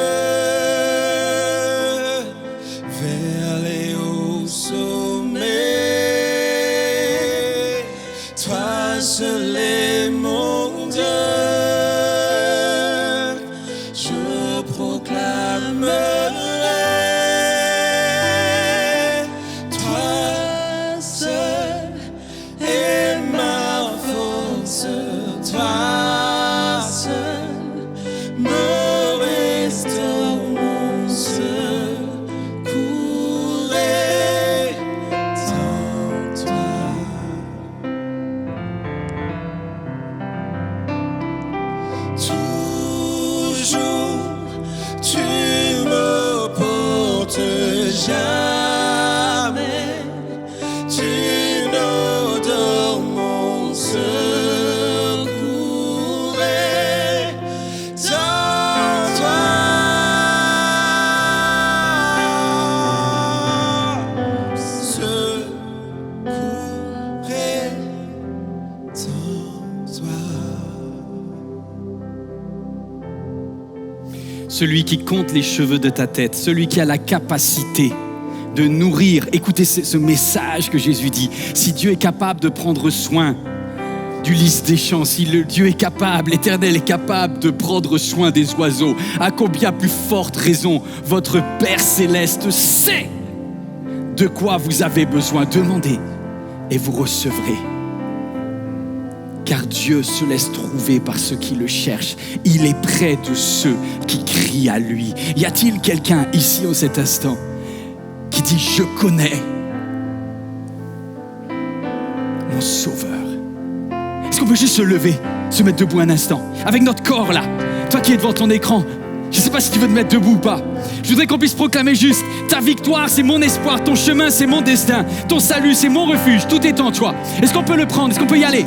vers les hauts sommets. Toi seul est mon Dieu. Je proclamerai. Toi seul est ma celui qui compte les cheveux de ta tête, celui qui a la capacité de nourrir. Écoutez ce message que Jésus dit. Si Dieu est capable de prendre soin du lys des champs, si Dieu est capable, l'Éternel est capable de prendre soin des oiseaux, à combien plus forte raison votre Père Céleste sait de quoi vous avez besoin. Demandez et vous recevrez. Car Dieu se laisse trouver par ceux qui le cherchent. Il est près de ceux qui crient à lui. Y a-t-il quelqu'un ici en cet instant qui dit « Je connais mon Sauveur ». Est-ce qu'on peut juste se lever, se mettre debout un instant, avec notre corps là, toi qui es devant ton écran, je ne sais pas si tu veux te mettre debout ou pas. Je voudrais qu'on puisse proclamer juste, ta victoire c'est mon espoir, ton chemin c'est mon destin, ton salut c'est mon refuge, tout est en toi. Est-ce qu'on peut le prendre, est-ce qu'on peut y aller?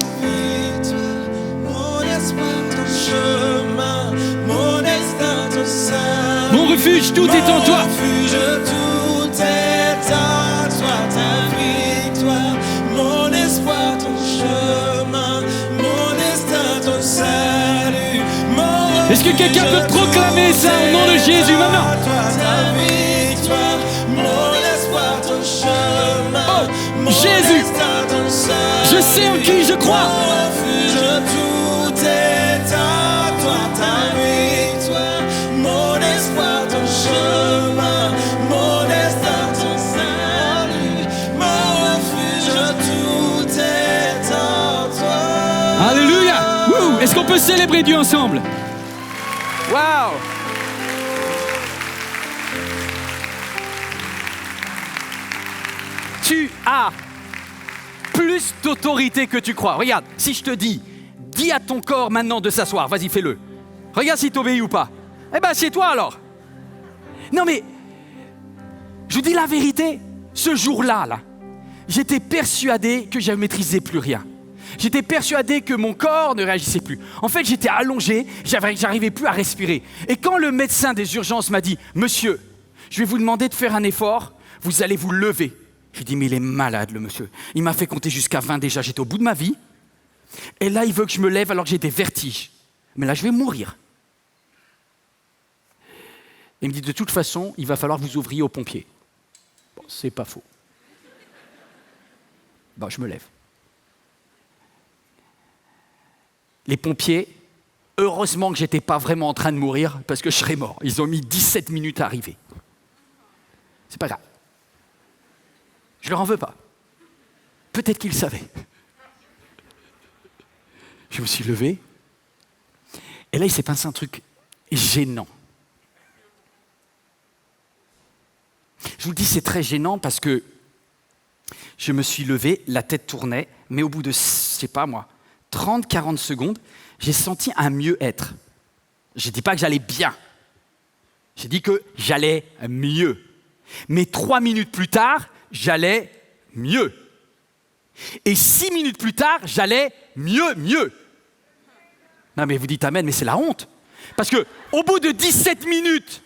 Mon espoir, ton chemin, mon destin, ton salut. Mon refuge, tout est en toi. Mon refuge, tout est en toi, ta victoire. Mon espoir, ton chemin, mon destin, ton salut. Mon Est-ce que quelqu'un peut proclamer ça au nom de Jésus maintenant? toi, ta victoire. Mon espoir, ton chemin, mon Jésus, destin, ton salut. je sais en qui je crois. Mon refuge, tout est en toi, ta victoire. Mon espoir, ton chemin, mon destin, ton salut. Mon refuge, tout est en toi. Alléluia. Wouh. Est-ce qu'on peut célébrer Dieu ensemble? Waouh! Tu as plus d'autorité que tu crois. Regarde, si je te dis à ton corps maintenant de s'asseoir, vas-y, fais-le. Regarde s'il t'obéit ou pas. Eh ben, assieds-toi alors. Non mais, je vous dis la vérité, ce jour-là, j'étais persuadé que je ne maîtrisais plus rien. J'étais persuadé que mon corps ne réagissait plus. En fait, j'étais allongé, j'arrivais plus à respirer. Et quand le médecin des urgences m'a dit « Monsieur, je vais vous demander de faire un effort, vous allez vous lever. » Je lui ai dit « Mais il est malade, le monsieur. Il m'a fait compter jusqu'à 20 déjà, j'étais au bout de ma vie. Et là, il veut que je me lève alors que j'ai des vertiges. Mais là, je vais mourir. » Il me dit « De toute façon, il va falloir que vous ouvriez aux pompiers. » Bon, c'est pas faux. Bon, je me lève. Les pompiers, heureusement que je n'étais pas vraiment en train de mourir parce que je serais mort. Ils ont mis 17 minutes à arriver. C'est pas grave. Je leur en veux pas. Peut-être qu'ils savaient. Je me suis levé. Et là, il s'est passé un truc gênant. Je vous le dis, c'est très gênant parce que je me suis levé, la tête tournait, mais au bout de, je sais pas moi, 30-40 secondes, j'ai senti un mieux-être. Je ne dis pas que j'allais bien. J'ai dit que j'allais mieux. Mais 3 minutes plus tard, j'allais mieux. Et 6 minutes plus tard, j'allais mieux. Non mais vous dites amen, mais c'est la honte. Parce que au bout de 17 minutes,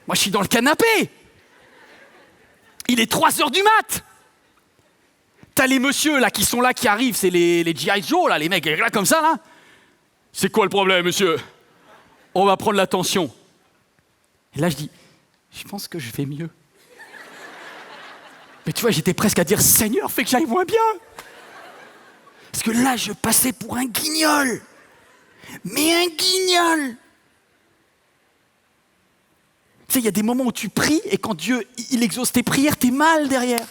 moi je suis dans le canapé. Il est 3h du mat'. T'as les messieurs là qui sont là, qui arrivent, c'est les G.I. Joe, là, les mecs là comme ça, là. C'est quoi le problème, monsieur? On va prendre l'attention. Et là, je dis, je pense que je vais mieux. Mais tu vois, j'étais presque à dire, Seigneur, fais que j'aille moins bien. Parce que là, je passais pour un guignol. Mais un guignol. Tu sais, il y a des moments où tu pries et quand Dieu, il exauce tes prières, t'es mal derrière.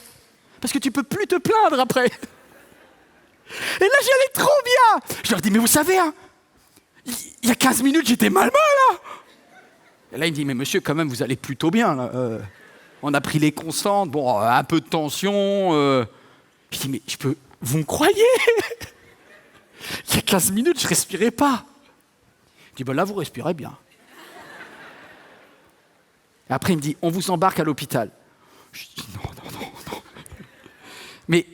Parce que tu peux plus te plaindre après. Et là, j'y allais trop bien. Je leur dis, mais vous savez, hein, il y a 15 minutes, j'étais mal, là. Et là, il me dit, mais monsieur, quand même, vous allez plutôt bien. Là. On a pris les constantes, bon, un peu de tension. Je dis, mais vous me croyez? Il y a 15 minutes, je respirais pas. Je dis, ben là, vous respirez bien. Et après, il me dit, on vous embarque à l'hôpital. Je dis, non. Mais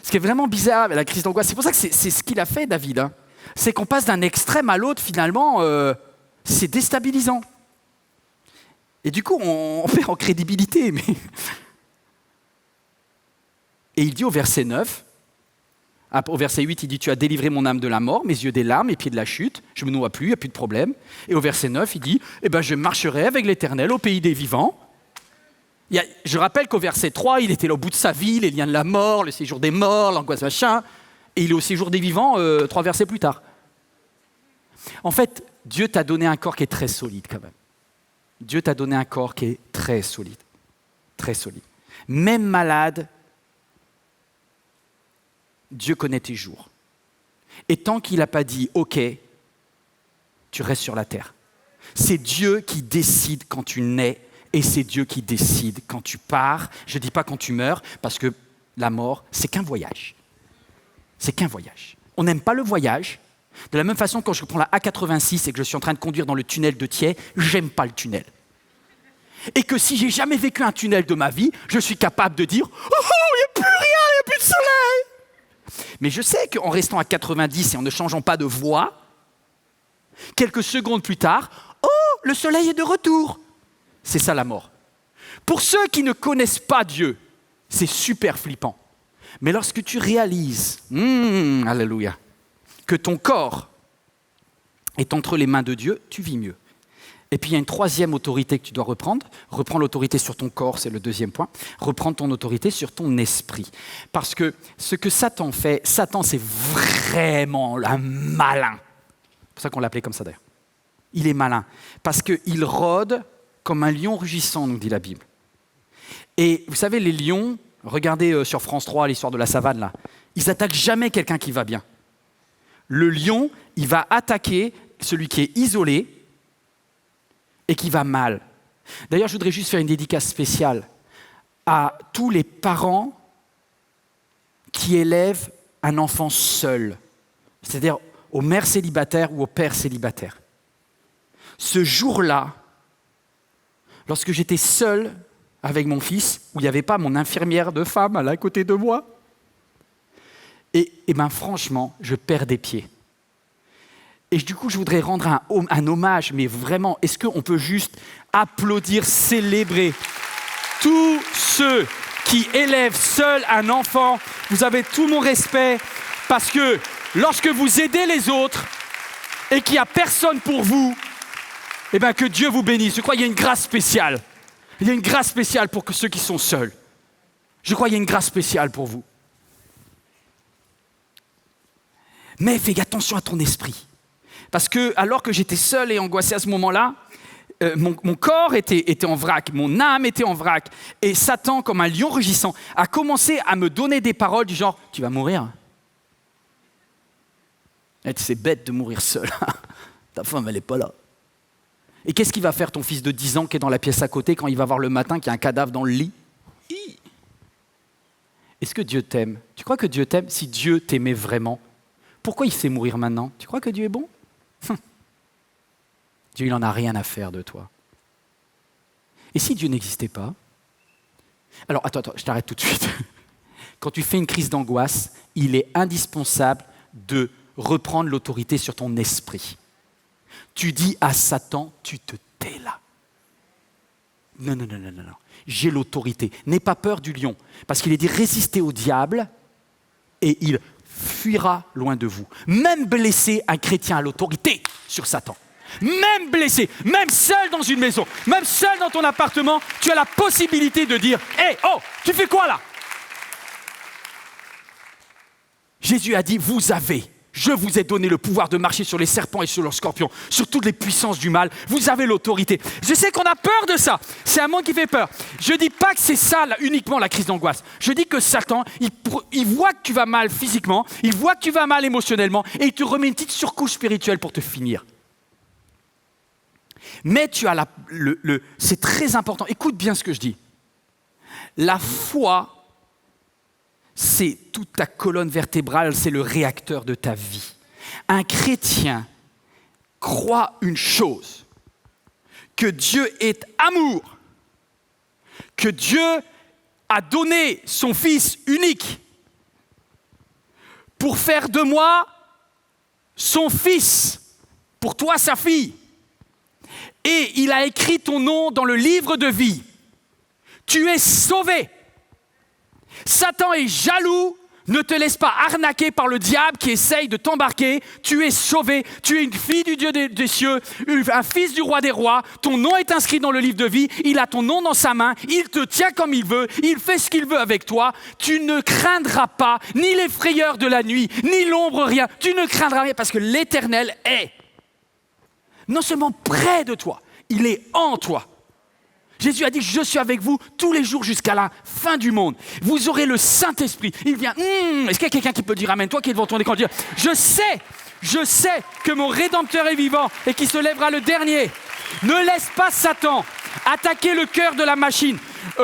ce qui est vraiment bizarre avec la crise d'angoisse, c'est pour ça que c'est ce qu'il a fait, David. Hein. C'est qu'on passe d'un extrême à l'autre, finalement, c'est déstabilisant. Et du coup, on perd en crédibilité. Mais... Et il dit au verset 9, Au verset 8, il dit « Tu as délivré mon âme de la mort, mes yeux des larmes, mes pieds de la chute. Je ne me noie plus, il n'y a plus de problème. » Et au verset 9, il dit « Je marcherai avec l'Éternel au pays des vivants. » Je rappelle qu'au verset 3, il était là au bout de sa vie, les liens de la mort, le séjour des morts, l'angoisse machin. Et il est au séjour des vivants 3 versets plus tard. En fait, Dieu t'a donné un corps qui est très solide quand même. Dieu t'a donné un corps qui est très solide. Très solide. Même malade, Dieu connaît tes jours. Et tant qu'il n'a pas dit « OK », tu restes sur la terre. C'est Dieu qui décide quand tu nais et c'est Dieu qui décide quand tu pars. Je ne dis pas quand tu meurs, parce que la mort, c'est qu'un voyage. C'est qu'un voyage. On n'aime pas le voyage. De la même façon, quand je prends la A86 et que je suis en train de conduire dans le tunnel de Thiers, j'aime pas le tunnel. Et que si j'ai jamais vécu un tunnel de ma vie, je suis capable de dire « Oh, il n'y a plus rien, il n'y a plus de soleil !» Mais je sais qu'en restant à 90 et en ne changeant pas de voie, quelques secondes plus tard, « Oh, le soleil est de retour !» C'est ça la mort. Pour ceux qui ne connaissent pas Dieu, c'est super flippant. Mais lorsque tu réalises, alléluia, que ton corps est entre les mains de Dieu, tu vis mieux. Et puis il y a une troisième autorité que tu dois reprendre. Reprends l'autorité sur ton corps, c'est le deuxième point. Reprends ton autorité sur ton esprit. Parce que ce que Satan fait, Satan c'est vraiment un malin. C'est pour ça qu'on l'appelait comme ça d'ailleurs. Il est malin. Parce qu'il rôde comme un lion rugissant, nous dit la Bible. Et vous savez, les lions, regardez sur France 3 l'histoire de la savane là, ils n'attaquent jamais quelqu'un qui va bien. Le lion, il va attaquer celui qui est isolé et qui va mal. D'ailleurs, je voudrais juste faire une dédicace spéciale à tous les parents qui élèvent un enfant seul, c'est-à-dire aux mères célibataires ou aux pères célibataires. Ce jour-là, lorsque j'étais seul avec mon fils, où il n'y avait pas mon infirmière de femme à côté de moi, et franchement, je perds des pieds. Et du coup, je voudrais rendre un hommage, mais vraiment, est-ce qu'on peut juste applaudir, célébrer tous ceux qui élèvent seuls un enfant? Vous avez tout mon respect, parce que lorsque vous aidez les autres et qu'il n'y a personne pour vous, que Dieu vous bénisse. Je crois qu'il y a une grâce spéciale. Il y a une grâce spéciale pour ceux qui sont seuls. Je crois qu'il y a une grâce spéciale pour vous. Mais fais attention à ton esprit. Parce que alors que j'étais seul et angoissé à ce moment-là, mon corps était en vrac, mon âme était en vrac. Et Satan, comme un lion rugissant, a commencé à me donner des paroles du genre « Tu vas mourir ». C'est bête de mourir seul. Ta femme, elle n'est pas là. Et qu'est-ce qu'il va faire ton fils de 10 ans qui est dans la pièce à côté quand il va voir le matin qu'il y a un cadavre dans le lit? Est-ce que Dieu t'aime? Tu crois que Dieu t'aime? Si Dieu t'aimait vraiment, pourquoi il fait mourir maintenant? Tu crois que Dieu est bon? Dieu, il n'en a rien à faire de toi. Et si Dieu n'existait pas? Alors, attends, je t'arrête tout de suite. Quand tu fais une crise d'angoisse, il est indispensable de reprendre l'autorité sur ton esprit. Tu dis à Satan, tu te tais là. Non. J'ai l'autorité. N'aie pas peur du lion. Parce qu'il est dit, résistez au diable et il fuira loin de vous. Même blessé, un chrétien a l'autorité sur Satan. Même blessé, même seul dans une maison, même seul dans ton appartement, tu as la possibilité de dire « Hey, oh, tu fais quoi là ?» Jésus a dit « Je vous ai donné le pouvoir de marcher sur les serpents et sur leurs scorpions, sur toutes les puissances du mal. Vous avez l'autorité. » Je sais qu'on a peur de ça. C'est un monde qui fait peur. Je ne dis pas que c'est ça uniquement la crise d'angoisse. Je dis que Satan, il voit que tu vas mal physiquement, il voit que tu vas mal émotionnellement et il te remet une petite surcouche spirituelle pour te finir. Mais tu as c'est très important. Écoute bien ce que je dis. La foi, c'est toute ta colonne vertébrale, c'est le réacteur de ta vie. Un chrétien croit une chose, que Dieu est amour, que Dieu a donné son Fils unique pour faire de moi son fils, pour toi sa fille. Et il a écrit ton nom dans le livre de vie. Tu es sauvé. Satan est jaloux Ne te laisse pas arnaquer par le diable qui essaye de t'embarquer. Tu es sauvé, tu es une fille du Dieu des cieux, un fils du roi des rois. Ton nom est inscrit dans le livre de vie. Il a ton nom dans sa main. Il te tient comme il veut. Il fait ce qu'il veut avec toi. Tu ne craindras pas ni les frayeurs de la nuit, ni l'ombre, rien. Tu ne craindras rien parce que l'Éternel est non seulement près de toi, il est en toi. Jésus a dit, je suis avec vous tous les jours jusqu'à la fin du monde. Vous aurez le Saint-Esprit. Il vient, est-ce qu'il y a quelqu'un qui peut dire amen? Toi qui es devant ton écran, dire, je sais que mon Rédempteur est vivant et qu'il se lèvera le dernier. Ne laisse pas Satan attaquer le cœur de la machine.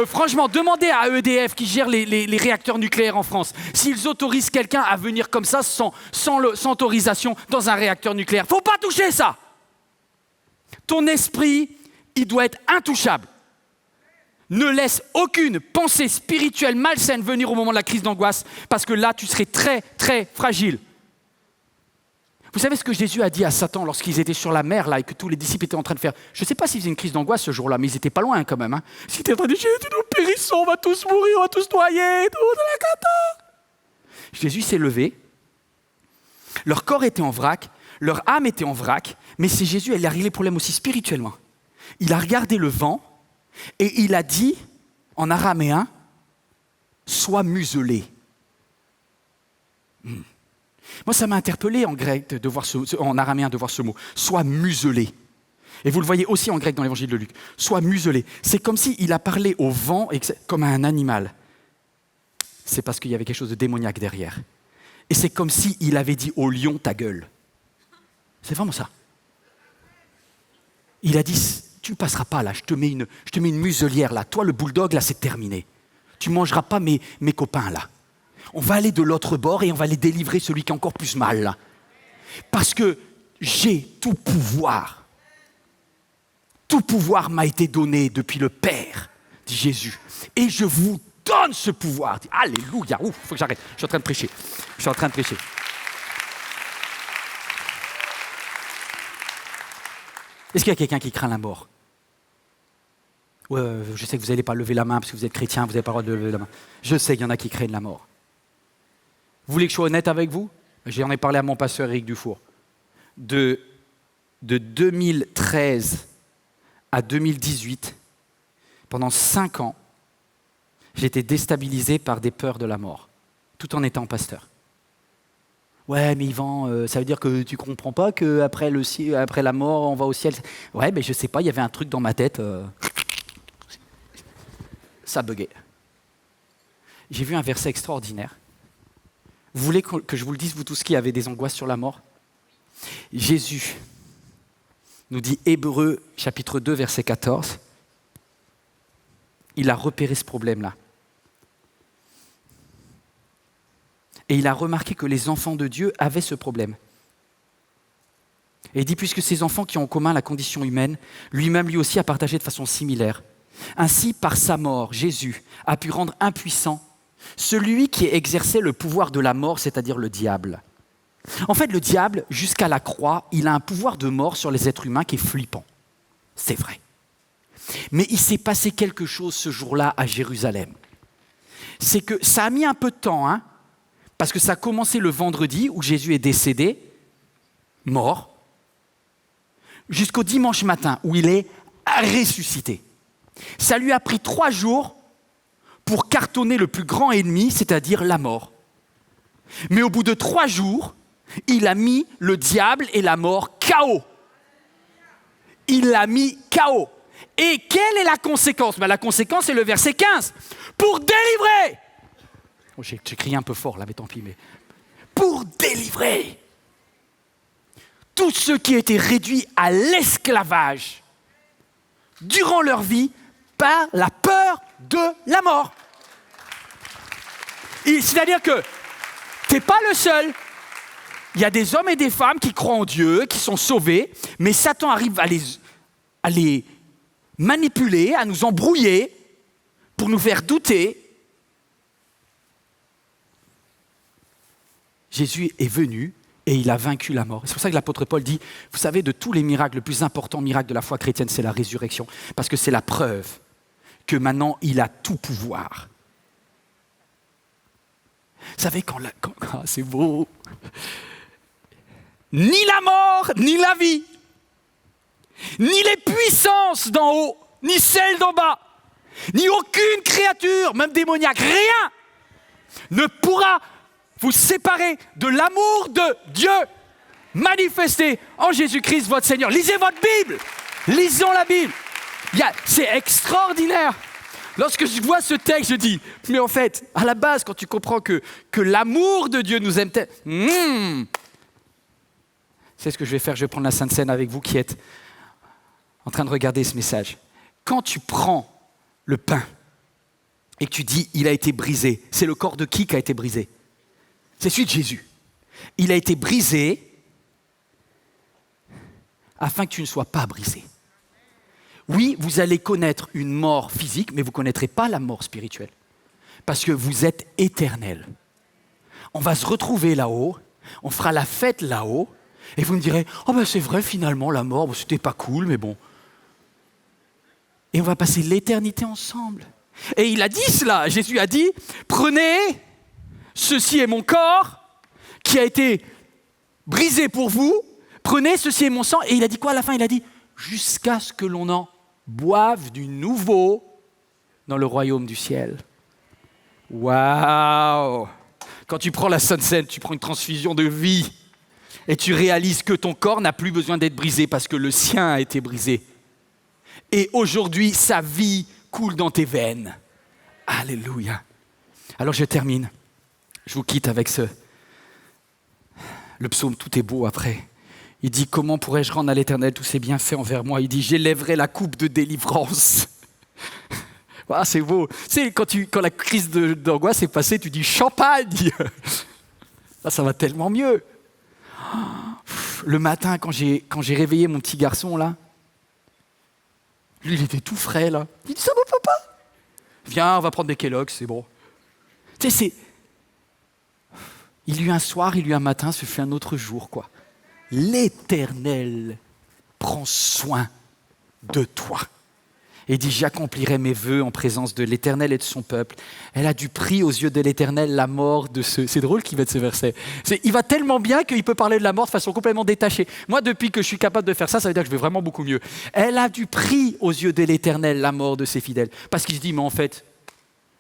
Franchement, demandez à EDF qui gère les réacteurs nucléaires en France s'ils autorisent quelqu'un à venir comme ça sans autorisation dans un réacteur nucléaire. Faut pas toucher ça. Ton esprit, il doit être intouchable. Ne laisse aucune pensée spirituelle malsaine venir au moment de la crise d'angoisse, parce que là, tu serais très, très fragile. Vous savez ce que Jésus a dit à Satan lorsqu'ils étaient sur la mer là, et que tous les disciples étaient en train de faire? Je ne sais pas s'ils faisaient une crise d'angoisse ce jour-là, mais ils n'étaient pas loin quand même. Ils étaient en train de dire, Jésus, nous périssons, on va tous mourir, on va tous noyer, tout de la cata. Jésus s'est levé, leur corps était en vrac, leur âme était en vrac, mais c'est Jésus, il a réglé le problème aussi spirituellement. Il a regardé le vent, et il a dit, en araméen, « Sois muselé ». Moi, ça m'a interpellé en grec, en araméen, de voir ce mot. « Sois muselé ». Et vous le voyez aussi en grec dans l'évangile de Luc. « Sois muselé ». C'est comme s'il a parlé au vent comme à un animal. C'est parce qu'il y avait quelque chose de démoniaque derrière. Et c'est comme s'il avait dit au lion, ta gueule. C'est vraiment ça. Il a dit, tu ne passeras pas là, je te mets une muselière là. Toi, le bulldog, là, c'est terminé. Tu ne mangeras pas mes copains là. On va aller de l'autre bord et on va aller délivrer celui qui a encore plus mal là. Parce que j'ai tout pouvoir. Tout pouvoir m'a été donné depuis le Père, dit Jésus. Et je vous donne ce pouvoir. Alléluia. Ouf, il faut que j'arrête. Je suis en train de prêcher. Est-ce qu'il y a quelqu'un qui craint la mort? Ouais, je sais que vous n'allez pas lever la main parce que vous êtes chrétien, vous n'avez pas le droit de lever la main. Je sais qu'il y en a qui craignent la mort. Vous voulez que je sois honnête avec vous? J'en ai parlé à mon pasteur Éric Dufour. De 2013 à 2018, pendant 5 ans, j'ai été déstabilisé par des peurs de la mort, tout en étant pasteur. Ouais, mais Yvan, ça veut dire que tu ne comprends pas qu'après la mort, on va au ciel. Ouais, mais je ne sais pas, il y avait un truc dans ma tête. Ça buguait. J'ai vu un verset extraordinaire. Vous voulez que je vous le dise, vous tous qui avez des angoisses sur la mort? Jésus nous dit, Hébreux chapitre 2, verset 14, il a repéré ce problème-là. Et il a remarqué que les enfants de Dieu avaient ce problème. Et il dit, puisque ces enfants qui ont en commun la condition humaine, lui-même lui aussi a partagé de façon similaire. Ainsi, par sa mort, Jésus a pu rendre impuissant celui qui exerçait le pouvoir de la mort, c'est-à-dire le diable. En fait, le diable, jusqu'à la croix, il a un pouvoir de mort sur les êtres humains qui est flippant. C'est vrai. Mais il s'est passé quelque chose ce jour-là à Jérusalem. C'est que ça a mis un peu de temps, parce que ça a commencé le vendredi où Jésus est décédé, mort, jusqu'au dimanche matin où il est ressuscité. Ça lui a pris 3 jours pour cartonner le plus grand ennemi, c'est-à-dire la mort. Mais au bout de 3 jours, il a mis le diable et la mort KO. Il l'a mis KO. Et quelle est la conséquence? La conséquence, c'est le verset 15. Pour délivrer. Oh, j'ai crié un peu fort là, mais tant pis. Pour délivrer tous ceux qui étaient réduits à l'esclavage durant leur vie par la peur de la mort. C'est-à-dire que tu n'es pas le seul. Il y a des hommes et des femmes qui croient en Dieu, qui sont sauvés, mais Satan arrive à les manipuler, à nous embrouiller, pour nous faire douter. Jésus est venu et il a vaincu la mort. C'est pour ça que l'apôtre Paul dit, vous savez, de tous les miracles, le plus important miracle de la foi chrétienne, c'est la résurrection, parce que c'est la preuve que maintenant, il a tout pouvoir. Vous savez, c'est beau. Ni la mort, ni la vie, ni les puissances d'en haut, ni celles d'en bas, ni aucune créature, même démoniaque, rien ne pourra vous séparer de l'amour de Dieu manifesté en Jésus-Christ, votre Seigneur. Lisez votre Bible. Lisons la Bible. C'est extraordinaire. Lorsque je vois ce texte, je dis, mais en fait, à la base, quand tu comprends que l'amour de Dieu nous aime c'est ce que je vais faire, je vais prendre la Sainte Seine avec vous qui êtes en train de regarder ce message. Quand tu prends le pain et que tu dis, il a été brisé, c'est le corps de qui a été brisé? C'est celui de Jésus. Il a été brisé afin que tu ne sois pas brisé. Oui, vous allez connaître une mort physique, mais vous ne connaîtrez pas la mort spirituelle. Parce que vous êtes éternel. On va se retrouver là-haut, on fera la fête là-haut, et vous me direz, oh ben c'est vrai finalement la mort, c'était pas cool, mais bon. Et on va passer l'éternité ensemble. Et il a dit cela, Jésus a dit, prenez, ceci est mon corps, qui a été brisé pour vous, prenez, ceci est mon sang, et il a dit quoi à la fin? Il a dit, jusqu'à ce que l'on en boive du nouveau dans le royaume du ciel. Waouh! Quand tu prends la Sainte Seine, tu prends une transfusion de vie et tu réalises que ton corps n'a plus besoin d'être brisé parce que le sien a été brisé. Et aujourd'hui, sa vie coule dans tes veines. Alléluia! Alors je termine. Je vous quitte avec le psaume, tout est beau après. Il dit, comment pourrais-je rendre à l'Éternel tous ses bienfaits envers moi? Il dit, j'élèverai la coupe de délivrance. Ah, c'est beau. Tu sais, quand la crise d'angoisse est passée, tu dis, champagne. Là, ça va tellement mieux. Le matin, quand j'ai réveillé mon petit garçon, là, lui, il était tout frais, là. Il dit, ça va, papa? Viens, on va prendre des Kellogg's, c'est bon. Tu sais, il y eut un soir, il y eut un matin, ce fut un autre jour, quoi. L'Éternel prend soin de toi. Et dit, j'accomplirai mes vœux en présence de l'Éternel et de son peuple. Elle a du prix aux yeux de l'Éternel la mort de ce... C'est drôle qu'il mette ce verset. Il va tellement bien qu'il peut parler de la mort de façon complètement détachée. Moi, depuis que je suis capable de faire ça, ça veut dire que je vais vraiment beaucoup mieux. Elle a du prix aux yeux de l'Éternel la mort de ses fidèles. Parce qu'il se dit, mais en fait,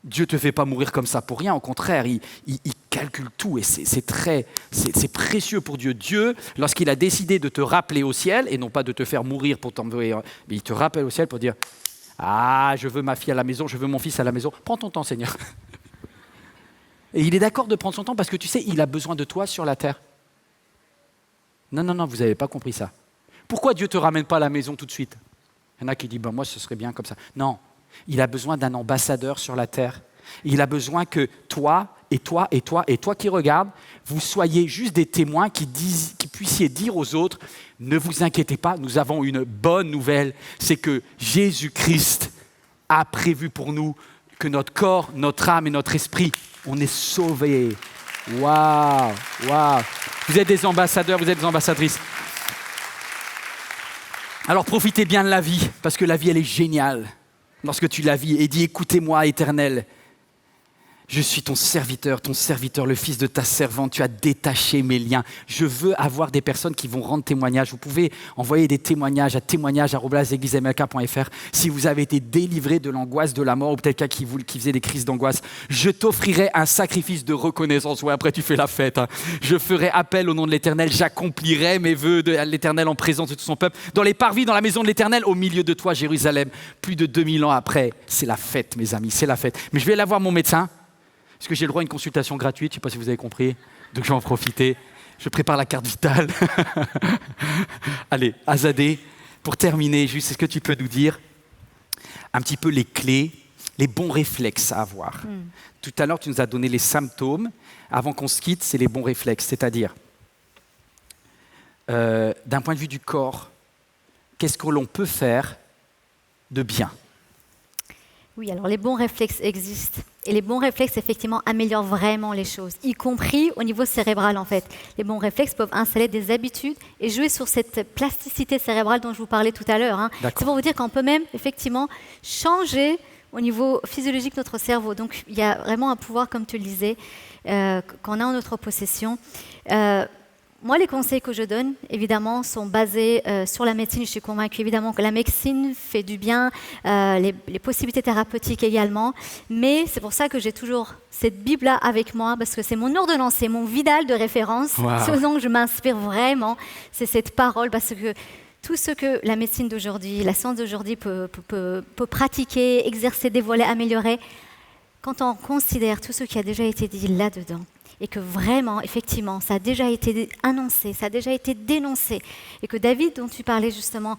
Dieu ne te fait pas mourir comme ça pour rien. Au contraire, il calcule tout et c'est précieux pour Dieu. Dieu, lorsqu'il a décidé de te rappeler au ciel, et non pas de te faire mourir pour t'envoyer, mais il te rappelle au ciel pour dire, ah, je veux ma fille à la maison, je veux mon fils à la maison. Prends ton temps, Seigneur. Et il est d'accord de prendre son temps parce que tu sais, il a besoin de toi sur la terre. Non, vous n'avez pas compris ça. Pourquoi Dieu ne te ramène pas à la maison tout de suite? Il y en a qui disent, moi, ce serait bien comme ça. Non. Il a besoin d'un ambassadeur sur la terre. Il a besoin que toi, et toi, et toi, et toi qui regardes, vous soyez juste des témoins qui puissiez dire aux autres, ne vous inquiétez pas, nous avons une bonne nouvelle, c'est que Jésus-Christ a prévu pour nous que notre corps, notre âme et notre esprit, on est sauvés. Waouh! Vous êtes des ambassadeurs, vous êtes des ambassadrices. Alors profitez bien de la vie, parce que la vie, elle est géniale. Lorsque tu la vis et dis, écoutez-moi, Éternel, je suis ton serviteur, le fils de ta servante, tu as détaché mes liens. Je veux avoir des personnes qui vont rendre témoignage. Vous pouvez envoyer des témoignages à témoignage@églisemlk.fr si vous avez été délivré de l'angoisse de la mort ou peut-être quelqu'un qui faisait des crises d'angoisse. Je t'offrirai un sacrifice de reconnaissance. Ouais, après tu fais la fête. Hein. Je ferai appel au nom de l'Éternel, j'accomplirai mes vœux à l'Éternel en présence de tout son peuple. Dans les parvis, dans la maison de l'Éternel, au milieu de toi, Jérusalem. Plus de 2000 ans après, c'est la fête, mes amis, c'est la fête. Mais je vais aller voir mon médecin. Parce que j'ai le droit à une consultation gratuite, je ne sais pas si vous avez compris, donc je vais en profiter. Je prépare la carte vitale. Allez, Azadé, pour terminer, juste, est-ce que tu peux nous dire un petit peu les clés, les bons réflexes à avoir? Tout à l'heure, tu nous as donné les symptômes. Avant qu'on se quitte, c'est les bons réflexes, c'est-à-dire, d'un point de vue du corps, qu'est-ce que l'on peut faire de bien? Oui, alors les bons réflexes existent. Et les bons réflexes, effectivement, améliorent vraiment les choses, y compris au niveau cérébral, en fait. Les bons réflexes peuvent installer des habitudes et jouer sur cette plasticité cérébrale dont je vous parlais tout à l'heure. Hein. C'est pour vous dire qu'on peut même, effectivement, changer au niveau physiologique, notre cerveau. Donc, il y a vraiment un pouvoir, comme tu le disais, qu'on a en notre possession. Moi, les conseils que je donne, évidemment, sont basés sur la médecine. Je suis convaincue, évidemment, que la médecine fait du bien, les possibilités thérapeutiques également. Mais c'est pour ça que j'ai toujours cette Bible-là avec moi, parce que c'est mon ordonnance, c'est mon Vidal de référence. Wow. Ce dont je m'inspire vraiment, c'est cette parole, parce que tout ce que la médecine d'aujourd'hui, la science d'aujourd'hui peut pratiquer, exercer, dévoiler, améliorer, quand on considère tout ce qui a déjà été dit là-dedans, et que vraiment, effectivement, ça a déjà été annoncé, ça a déjà été dénoncé, et que David, dont tu parlais justement,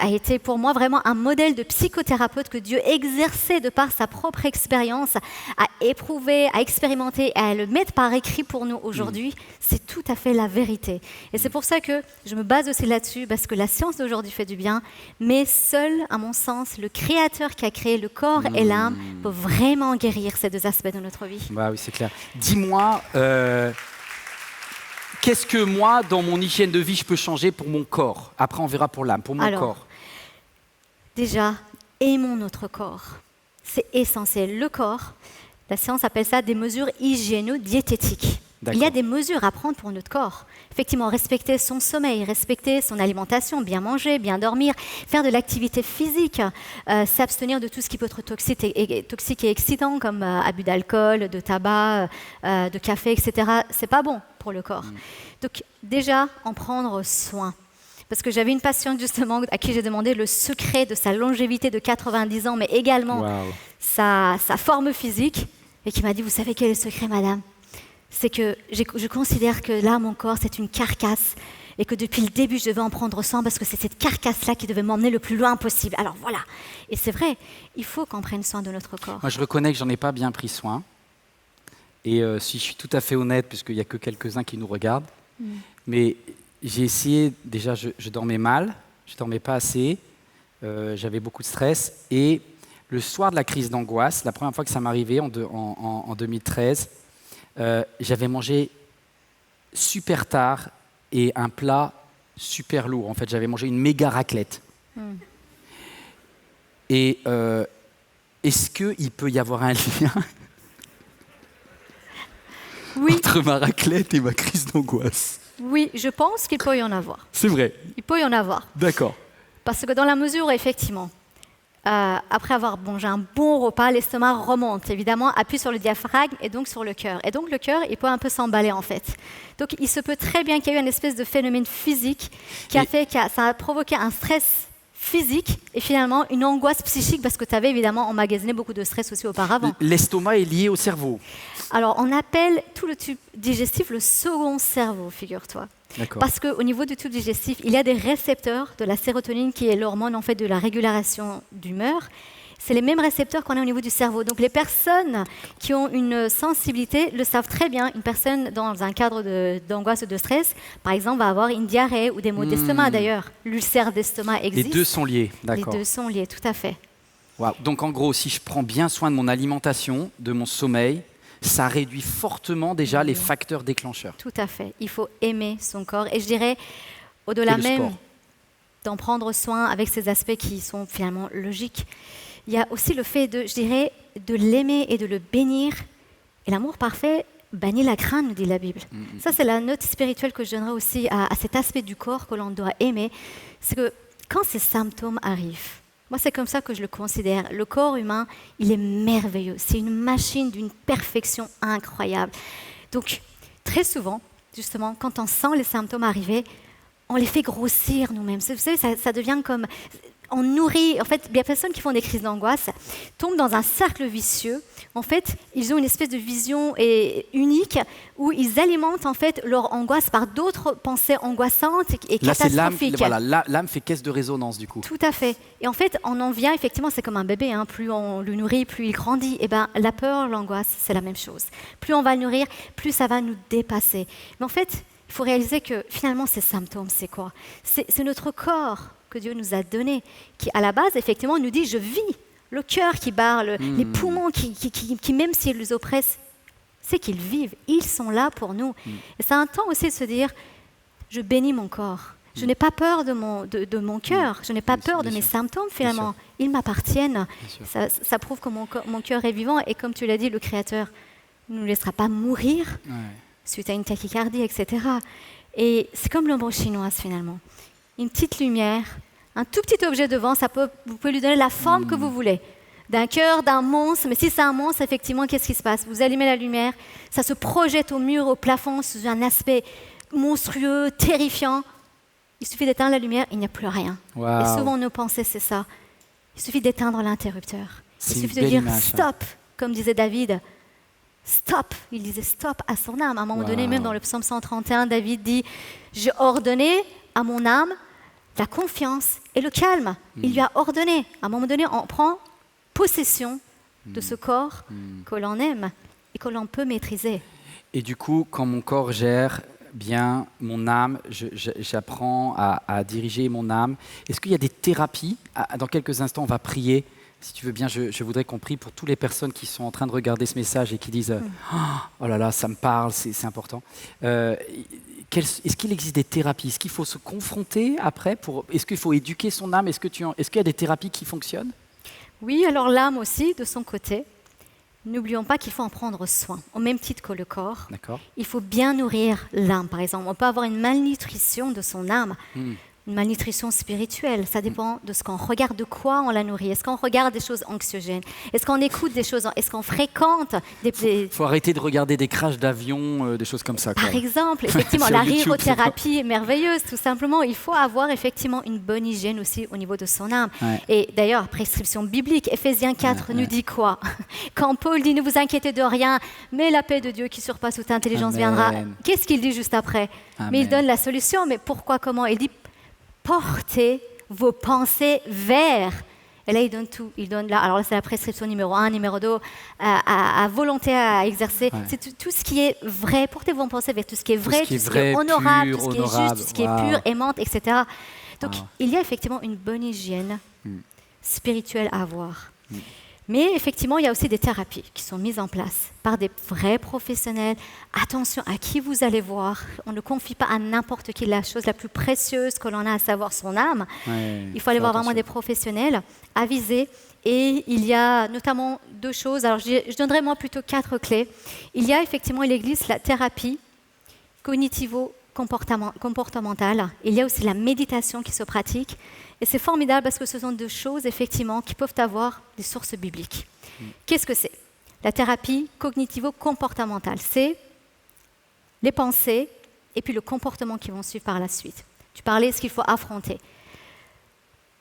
a été pour moi vraiment un modèle de psychothérapeute que Dieu exerçait de par sa propre expérience, à éprouver, à expérimenter, à le mettre par écrit pour nous aujourd'hui, c'est tout à fait la vérité. Et c'est pour ça que je me base aussi là-dessus, parce que la science d'aujourd'hui fait du bien, mais seul, à mon sens, le Créateur qui a créé le corps et l'âme peut vraiment guérir ces deux aspects de notre vie. Bah oui, c'est clair. Dis-moi, qu'est-ce que moi, dans mon hygiène de vie, je peux changer pour mon corps? Après, on verra pour l'âme, pour mon corps. Déjà, aimons notre corps. C'est essentiel. Le corps, la science appelle ça des mesures hygiéno-diététiques. Il y a des mesures à prendre pour notre corps. Effectivement, respecter son sommeil, respecter son alimentation, bien manger, bien dormir, faire de l'activité physique, s'abstenir de tout ce qui peut être toxique et excitant, comme abus d'alcool, de tabac, de café, etc. C'est pas bon pour le corps. Donc déjà, en prendre soin. Parce que j'avais une patiente justement à qui j'ai demandé le secret de sa longévité de 90 ans, mais également sa forme physique, et qui m'a dit, vous savez quel est le secret, madame? C'est que je considère que là, mon corps, c'est une carcasse et que depuis le début, je devais en prendre soin parce que c'est cette carcasse-là qui devait m'emmener le plus loin possible. Alors voilà. Et c'est vrai, il faut qu'on prenne soin de notre corps. Moi, je reconnais que j'en ai pas bien pris soin. Et si je suis tout à fait honnête, puisqu'il n'y a que quelques-uns qui nous regardent, mais j'ai essayé, déjà, je dormais mal, je ne dormais pas assez, j'avais beaucoup de stress. Et le soir de la crise d'angoisse, la première fois que ça m'arrivait en 2013, j'avais mangé super tard et un plat super lourd. En fait, j'avais mangé une méga raclette. Et est-ce qu'il peut y avoir un lien entre ma raclette et ma crise d'angoisse? Oui, je pense qu'il peut y en avoir. C'est vrai. Il peut y en avoir. D'accord. Parce que dans la mesure, effectivement, après avoir mangé un bon repas, l'estomac remonte, évidemment, appuie sur le diaphragme et donc sur le cœur. Et donc le cœur, il peut un peu s'emballer en fait. Donc il se peut très bien qu'il y ait eu une espèce de phénomène physique qui a fait que ça a provoqué un stress physique et finalement une angoisse psychique parce que tu avais évidemment emmagasiné beaucoup de stress aussi auparavant. L'estomac est lié au cerveau. Alors on appelle tout le tube digestif le second cerveau, figure-toi. Parce qu'au niveau du tube digestif, il y a des récepteurs de la sérotonine qui est l'hormone en fait de la régulation d'humeur. C'est les mêmes récepteurs qu'on a au niveau du cerveau. Donc les personnes qui ont une sensibilité le savent très bien. Une personne dans un cadre d'angoisse ou de stress, par exemple, va avoir une diarrhée ou des maux d'estomac d'ailleurs. L'ulcère d'estomac existe. Les deux sont liés, d'accord. Les deux sont liés, tout à fait. Wow. Donc en gros, si je prends bien soin de mon alimentation, de mon sommeil, ça réduit fortement déjà les facteurs déclencheurs. Tout à fait. Il faut aimer son corps. Et je dirais, au-delà même d'en prendre soin avec ces aspects qui sont finalement logiques, il y a aussi le fait de, je dirais, de l'aimer et de le bénir. Et l'amour parfait bannit la crainte, nous dit la Bible. Ça, c'est la note spirituelle que je donnerais aussi à cet aspect du corps que l'on doit aimer. C'est que quand ces symptômes arrivent, moi, c'est comme ça que je le considère. Le corps humain, il est merveilleux. C'est une machine d'une perfection incroyable. Donc, très souvent, justement, quand on sent les symptômes arriver, on les fait grossir nous-mêmes. Vous savez, ça devient comme... On nourrit... En fait, il y a des personnes qui font des crises d'angoisse, tombent dans un cercle vicieux. En fait, ils ont une espèce de vision unique où ils alimentent en fait leur angoisse par d'autres pensées angoissantes et catastrophiques. Là, l'âme fait caisse de résonance du coup. Tout à fait. Et en fait, on en vient, effectivement, c'est comme un bébé. Plus on le nourrit, plus il grandit. Et ben, la peur, l'angoisse, c'est la même chose. Plus on va le nourrir, plus ça va nous dépasser. Mais en fait, il faut réaliser que finalement, ces symptômes, c'est quoi? C'est notre corps que Dieu nous a donné, qui à la base, effectivement, nous dit « je vis ». Le cœur qui bat, les poumons qui, même s'ils les oppressent, c'est qu'ils vivent. Ils sont là pour nous. Et c'est un temps aussi de se dire « je bénis mon corps ». Je n'ai pas peur de mon cœur, je n'ai pas peur de mes symptômes finalement. Ils m'appartiennent. Ça prouve que mon cœur est vivant et comme tu l'as dit, le Créateur ne nous laissera pas mourir suite à une tachycardie, etc. Et c'est comme l'ombre chinoise finalement. Une petite lumière, un tout petit objet devant, vous pouvez lui donner la forme que vous voulez. D'un cœur, d'un monstre, mais si c'est un monstre, effectivement, qu'est-ce qui se passe? Vous allumez la lumière, ça se projette au mur, au plafond, sous un aspect monstrueux, terrifiant. Il suffit d'éteindre la lumière, il n'y a plus rien. Wow. Et souvent, nos pensées, c'est ça. Il suffit d'éteindre l'interrupteur. Il C'est suffit une de dire belle image, stop, comme disait David. Stop. Il disait stop à son âme. À un moment donné, même dans le psaume 131, David dit « J'ai ordonné à mon âme la confiance et le calme. » Il lui a ordonné. À un moment donné, on prend possession de ce corps que l'on aime et que l'on peut maîtriser. Et du coup, quand mon corps gère bien mon âme, j'apprends à diriger mon âme. Est-ce qu'il y a des thérapies? Dans quelques instants, on va prier. Si tu veux bien, je voudrais qu'on prie pour toutes les personnes qui sont en train de regarder ce message et qui disent oh là là, ça me parle, c'est important. Est-ce qu'il existe des thérapies? Est-ce qu'il faut se confronter après est-ce qu'il faut éduquer son âme? Est-ce qu'il y a des thérapies qui fonctionnent? Oui, alors l'âme aussi, de son côté, n'oublions pas qu'il faut en prendre soin, au même titre que le corps. D'accord. Il faut bien nourrir l'âme, par exemple. On peut avoir une malnutrition de son âme, une malnutrition spirituelle. Ça dépend de ce qu'on regarde, de quoi on la nourrit. Est-ce qu'on regarde des choses anxiogènes? Est-ce qu'on écoute des choses? Est-ce qu'on fréquente Il faut arrêter de regarder des crashs d'avion, des choses comme ça. Par exemple, effectivement, la rirothérapie est merveilleuse, tout simplement. Il faut avoir effectivement une bonne hygiène aussi au niveau de son âme. Ouais. Et d'ailleurs, prescription biblique, Éphésiens 4 nous dit quoi? Quand Paul dit « Ne vous inquiétez de rien, mais la paix de Dieu qui surpasse toute intelligence viendra », qu'est-ce qu'il dit juste après? Mais il donne la solution. Mais pourquoi, comment? Il dit « Portez vos pensées vers ». Et là, il donne tout. Il donne là. Alors là, c'est la prescription numéro 1, numéro 2, à volonté à exercer. Ouais. C'est tout ce qui est vrai. Portez vos pensées vers tout ce qui est vrai, tout ce qui est honorable, tout ce qui est juste, tout ce qui est pur, aimante, etc. Donc, il y a effectivement une bonne hygiène spirituelle à avoir. Mais effectivement, il y a aussi des thérapies qui sont mises en place par des vrais professionnels. Attention à qui vous allez voir. On ne confie pas à n'importe qui la chose la plus précieuse que l'on a, à savoir son âme. Ouais, il faut aller voir vraiment des professionnels avisés. Et il y a notamment 2 choses. Alors, je donnerai moi plutôt 4 clés. Il y a effectivement, il existe la thérapie cognitivo-comportementale. Il y a aussi la méditation qui se pratique. Et c'est formidable parce que ce sont 2 choses, effectivement, qui peuvent avoir des sources bibliques. Qu'est-ce que c'est? La thérapie cognitivo-comportementale, c'est les pensées et puis le comportement qui vont suivre par la suite. Tu parlais de ce qu'il faut affronter.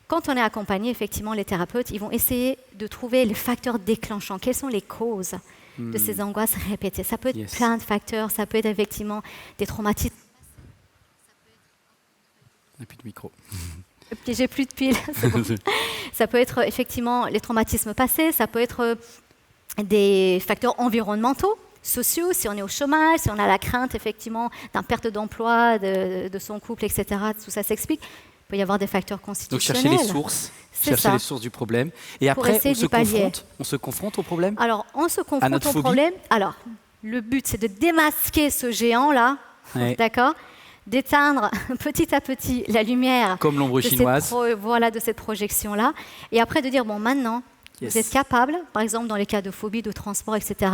Quand on est accompagné, effectivement, les thérapeutes, ils vont essayer de trouver les facteurs déclenchants. Quelles sont les causes de ces angoisses répétées? Ça peut être plein de facteurs, ça peut être effectivement des traumatismes. On n'a plus de micro. J'ai plus de piles. Bon. Ça peut être effectivement les traumatismes passés, ça peut être des facteurs environnementaux, sociaux, si on est au chômage, si on a la crainte effectivement d'un perte d'emploi, de son couple, etc. Tout ça s'explique. Il peut y avoir des facteurs constitutionnels. Donc chercher les sources, les sources du problème. Et après, on se confronte au problème? Alors, on se confronte au problème. Alors, le but, c'est de démasquer ce géant-là, d'accord ? D'éteindre petit à petit la lumière comme l'ombre chinoise. De cette projection-là. Et après de dire, bon, maintenant, vous êtes capable, par exemple dans les cas de phobie, de transport, etc.,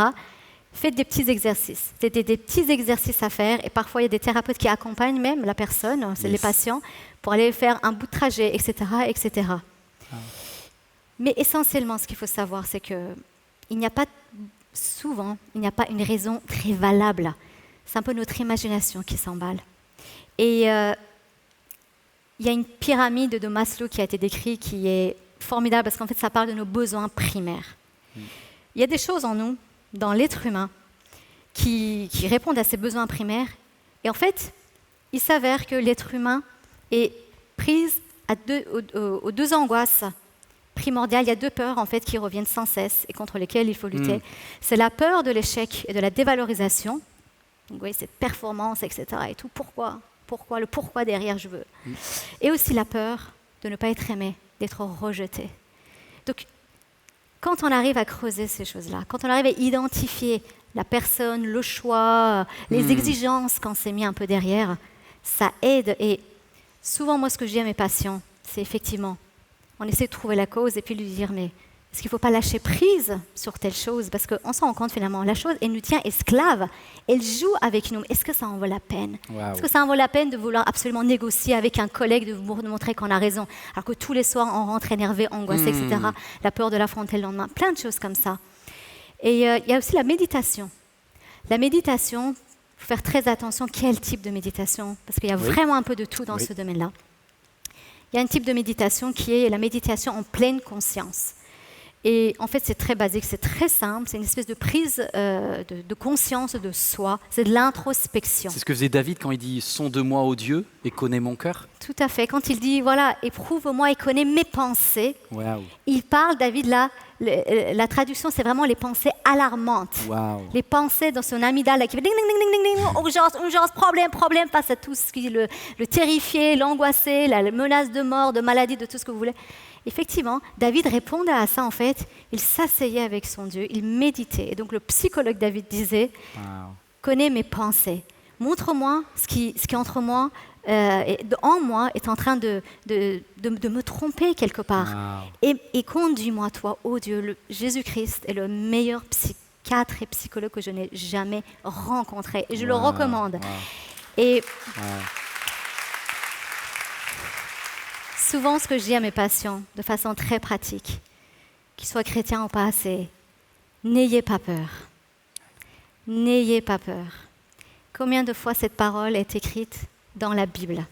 faites des petits exercices. C'est des petits exercices à faire. Et parfois, il y a des thérapeutes qui accompagnent même la personne, c'est les patients, pour aller faire un bout de trajet, etc. etc. Mais essentiellement, ce qu'il faut savoir, c'est qu'il n'y a pas, souvent, il n'y a pas une raison très valable. C'est un peu notre imagination qui s'emballe. Et il y a une pyramide de Maslow qui a été décrite qui est formidable parce qu'en fait, ça parle de nos besoins primaires. Il y a des choses en nous, dans l'être humain, qui répondent à ces besoins primaires. Et en fait, il s'avère que l'être humain est pris aux 2 angoisses primordiales. Il y a 2 peurs en fait, qui reviennent sans cesse et contre lesquelles il faut lutter. C'est la peur de l'échec et de la dévalorisation. Donc, oui, cette performance, etc. Et tout. Le pourquoi derrière je veux. Et aussi la peur de ne pas être aimé, d'être rejeté. Donc, quand on arrive à creuser ces choses-là, quand on arrive à identifier la personne, le choix, les exigences qu'on s'est mis un peu derrière, ça aide. Et Souvent, moi, ce que je dis à mes patients, c'est effectivement, on essaie de trouver la cause et puis lui dire, mais est-ce qu'il ne faut pas lâcher prise sur telle chose? Parce qu'on se rend compte finalement, la chose, elle nous tient esclaves, elle joue avec nous. Est-ce que ça en vaut la peine? Wow. Est-ce que ça en vaut la peine de vouloir absolument négocier avec un collègue, de vous montrer qu'on a raison, alors que tous les soirs, on rentre énervé, angoissé, etc. La peur de l'affronter le lendemain, plein de choses comme ça. Et il y a aussi la méditation. La méditation, il faut faire très attention, quel type de méditation? Parce qu'il y a vraiment un peu de tout dans ce domaine-là. Il y a un type de méditation qui est la méditation en pleine conscience. Et en fait, c'est très basique, c'est très simple, c'est une espèce de prise de conscience de soi, c'est de l'introspection. C'est ce que faisait David quand il dit « Sonde-moi, ô Dieu, et connais mon cœur ». Tout à fait. Quand il dit, voilà, éprouve-moi et connais mes pensées, Wow. il parle, David, là, la traduction, c'est vraiment les pensées alarmantes. Wow. Les pensées dans son amygdale là, qui fait ding, ding, ding, ding, ding, urgence, urgence, problème, face à tout ce qui le terrifiait, l'angoissait, la menace de mort, de maladie, de tout ce que vous voulez. Effectivement, David répondait à ça, en fait. Il s'asseyait avec son Dieu, il méditait. Et donc, le psychologue David disait, connais mes pensées. Montre-moi ce qui entre moi, en moi, est en train de me tromper quelque part. Et conduis-moi, toi, ô Dieu. Jésus-Christ est le meilleur psychiatre et psychologue que je n'ai jamais rencontré. Et je le recommande. Et souvent, ce que je dis à mes patients, de façon très pratique, qu'ils soient chrétiens ou pas, c'est n'ayez pas peur. N'ayez pas peur. Combien de fois cette parole est écrite dans la Bible?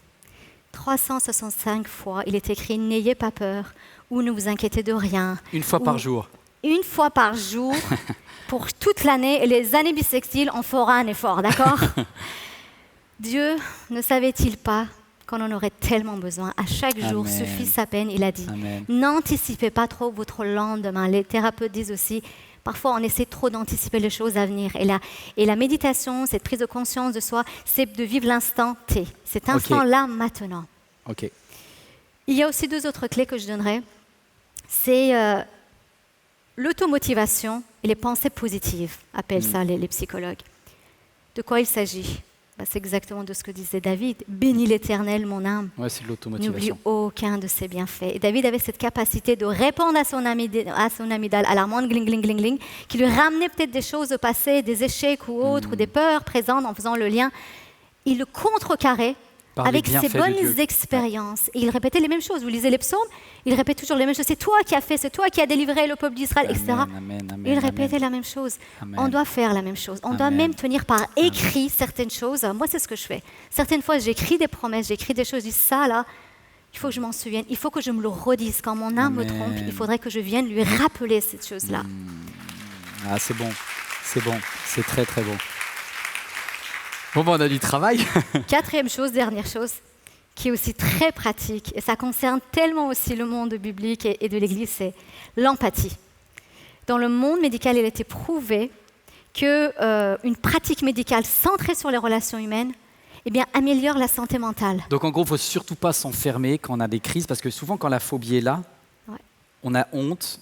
365 fois, il est écrit « N'ayez pas peur » ou « Ne vous inquiétez de rien ». Une fois par jour. Une fois par jour, pour toute l'année. Et les années bissextiles, on fera un effort, d'accord? Dieu ne savait-il pas qu'on en aurait tellement besoin? À chaque jour suffit sa peine, il a dit. N'anticipez pas trop votre lendemain. Les thérapeutes disent aussi, parfois on essaie trop d'anticiper les choses à venir. Et la méditation, cette prise de conscience de soi, c'est de vivre l'instant T. Cet instant-là, maintenant. Ok. Il y a aussi 2 autres clés que je donnerais. C'est l'automotivation et les pensées positives, appellent ça les psychologues. De quoi il s'agit? C'est exactement de ce que disait David. Bénis l'Éternel, mon âme. Ouais, c'est de l'automotivation. N'oublie aucun de ses bienfaits. Et David avait cette capacité de répondre à son amygdale alarmante, gling, gling, gling, gling, qui lui ramenait peut-être des choses au passé, des échecs ou autres, ou des peurs présentes en faisant le lien. Il le contrecarrait avec ses bonnes expériences. Et il répétait les mêmes choses. Vous lisez les psaumes, il répète toujours les mêmes choses. C'est toi qui as fait, c'est toi qui as délivré le peuple d'Israël, etc. Il répétait la même chose. On doit faire la même chose. On doit même tenir par écrit certaines choses. Moi, c'est ce que je fais. Certaines fois, j'écris des promesses, j'écris des choses. Je dis ça, là, il faut que je m'en souvienne. Il faut que je me le redise. Quand mon âme me trompe, il faudrait que je vienne lui rappeler cette chose-là. Ah, c'est bon. C'est bon. C'est très, très bon. Bon, on a du travail. 4e chose, dernière chose, qui est aussi très pratique, et ça concerne tellement aussi le monde biblique et de l'Église, c'est l'empathie. Dans le monde médical, il a été prouvé qu'une pratique médicale centrée sur les relations humaines améliore la santé mentale. Donc en gros, il ne faut surtout pas s'enfermer quand on a des crises, parce que souvent quand la phobie est là, on a honte,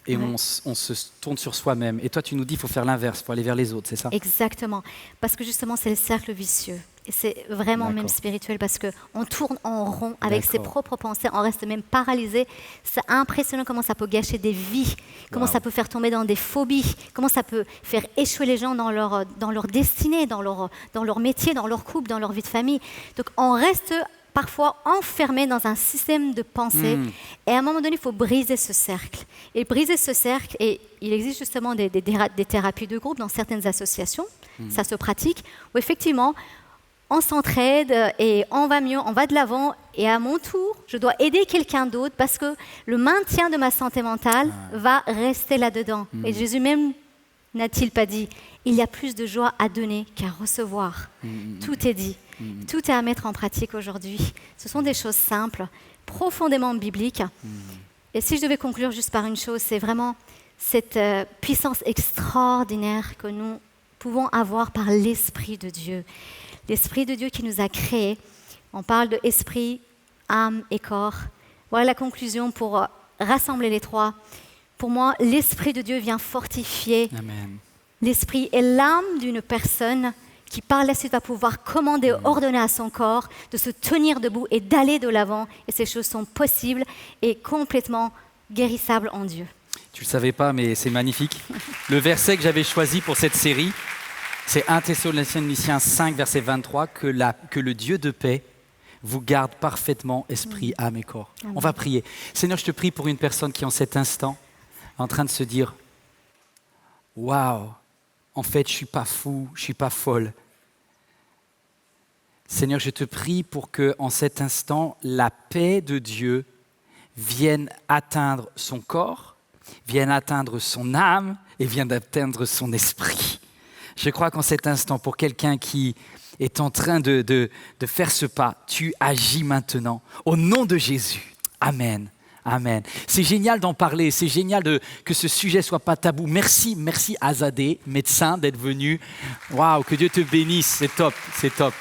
et on se tourne sur soi-même. Et toi, tu nous dis qu'il faut faire l'inverse, il faut aller vers les autres, c'est ça? Exactement. Parce que justement, c'est le cercle vicieux. Et c'est vraiment même spirituel parce qu'on tourne en rond avec ses propres pensées, on reste même paralysé. C'est impressionnant comment ça peut gâcher des vies, comment ça peut faire tomber dans des phobies, comment ça peut faire échouer les gens dans leur destinée, dans leur métier, dans leur couple, dans leur vie de famille. Donc on reste parfois enfermé dans un système de pensée. Et à un moment donné, il faut briser ce cercle. Et briser ce cercle, et il existe justement des thérapies de groupe dans certaines associations, ça se pratique, où effectivement, on s'entraide et on va mieux, on va de l'avant. Et à mon tour, je dois aider quelqu'un d'autre parce que le maintien de ma santé mentale va rester là-dedans. Et Jésus même n'a-t-il pas dit, il y a plus de joie à donner qu'à recevoir. Tout est dit. Tout est à mettre en pratique aujourd'hui. Ce sont des choses simples, profondément bibliques. Et si je devais conclure juste par une chose, c'est vraiment cette puissance extraordinaire que nous pouvons avoir par l'Esprit de Dieu. L'Esprit de Dieu qui nous a créés. On parle de esprit, âme et corps. Voilà la conclusion pour rassembler les trois. Pour moi, l'Esprit de Dieu vient fortifier. Amen. L'Esprit est l'âme d'une personne qui par la suite va pouvoir commander, ordonner à son corps de se tenir debout et d'aller de l'avant. Et ces choses sont possibles et complètement guérissables en Dieu. Tu ne le savais pas, mais c'est magnifique. Le verset que j'avais choisi pour cette série, c'est 1 Thessaloniciens 5, verset 23, que le Dieu de paix vous garde parfaitement esprit, âme et corps. Amen. On va prier. Seigneur, je te prie pour une personne qui en cet instant est en train de se dire « Waouh, en fait, je ne suis pas fou, je ne suis pas folle. » Seigneur, je te prie pour que en cet instant, la paix de Dieu vienne atteindre son corps, vienne atteindre son âme et vienne atteindre son esprit. Je crois qu'en cet instant, pour quelqu'un qui est en train de faire ce pas, tu agis maintenant. Au nom de Jésus. Amen. Amen. C'est génial d'en parler, c'est génial que ce sujet ne soit pas tabou. Merci Azadé, médecin, d'être venu. Waouh, que Dieu te bénisse, c'est top, c'est top.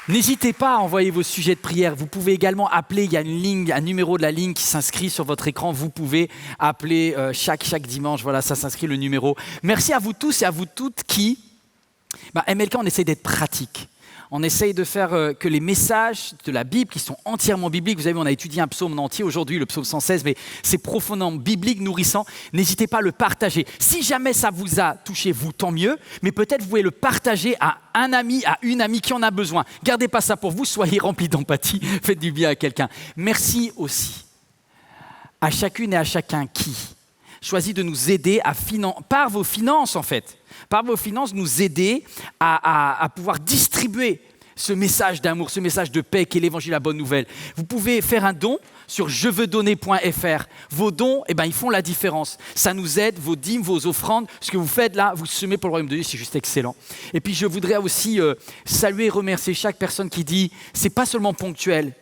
N'hésitez pas à envoyer vos sujets de prière. Vous pouvez également appeler, il y a une ligne, un numéro de la ligne qui s'inscrit sur votre écran. Vous pouvez appeler chaque dimanche, voilà, ça s'inscrit le numéro. Merci à vous tous et à vous toutes qui, MLK, on essaie d'être pratique. On essaye de faire que les messages de la Bible, qui sont entièrement bibliques, vous avez vu, on a étudié un psaume entier aujourd'hui, le psaume 116, mais c'est profondément biblique, nourrissant. N'hésitez pas à le partager. Si jamais ça vous a touché, vous, tant mieux, mais peut-être vous pouvez le partager à un ami, à une amie qui en a besoin. Gardez pas ça pour vous, soyez remplis d'empathie, faites du bien à quelqu'un. Merci aussi à chacune et à chacun qui choisit de nous aider par vos finances en fait. Par vos finances, nous aider à pouvoir distribuer ce message d'amour, ce message de paix qu'est l'évangile, la bonne nouvelle. Vous pouvez faire un don sur jeveuxdonner.fr. Vos dons, ils font la différence. Ça nous aide, vos dîmes, vos offrandes, ce que vous faites là, vous semez pour le royaume de Dieu, c'est juste excellent. Et puis je voudrais aussi saluer et remercier chaque personne qui dit, c'est pas seulement ponctuel.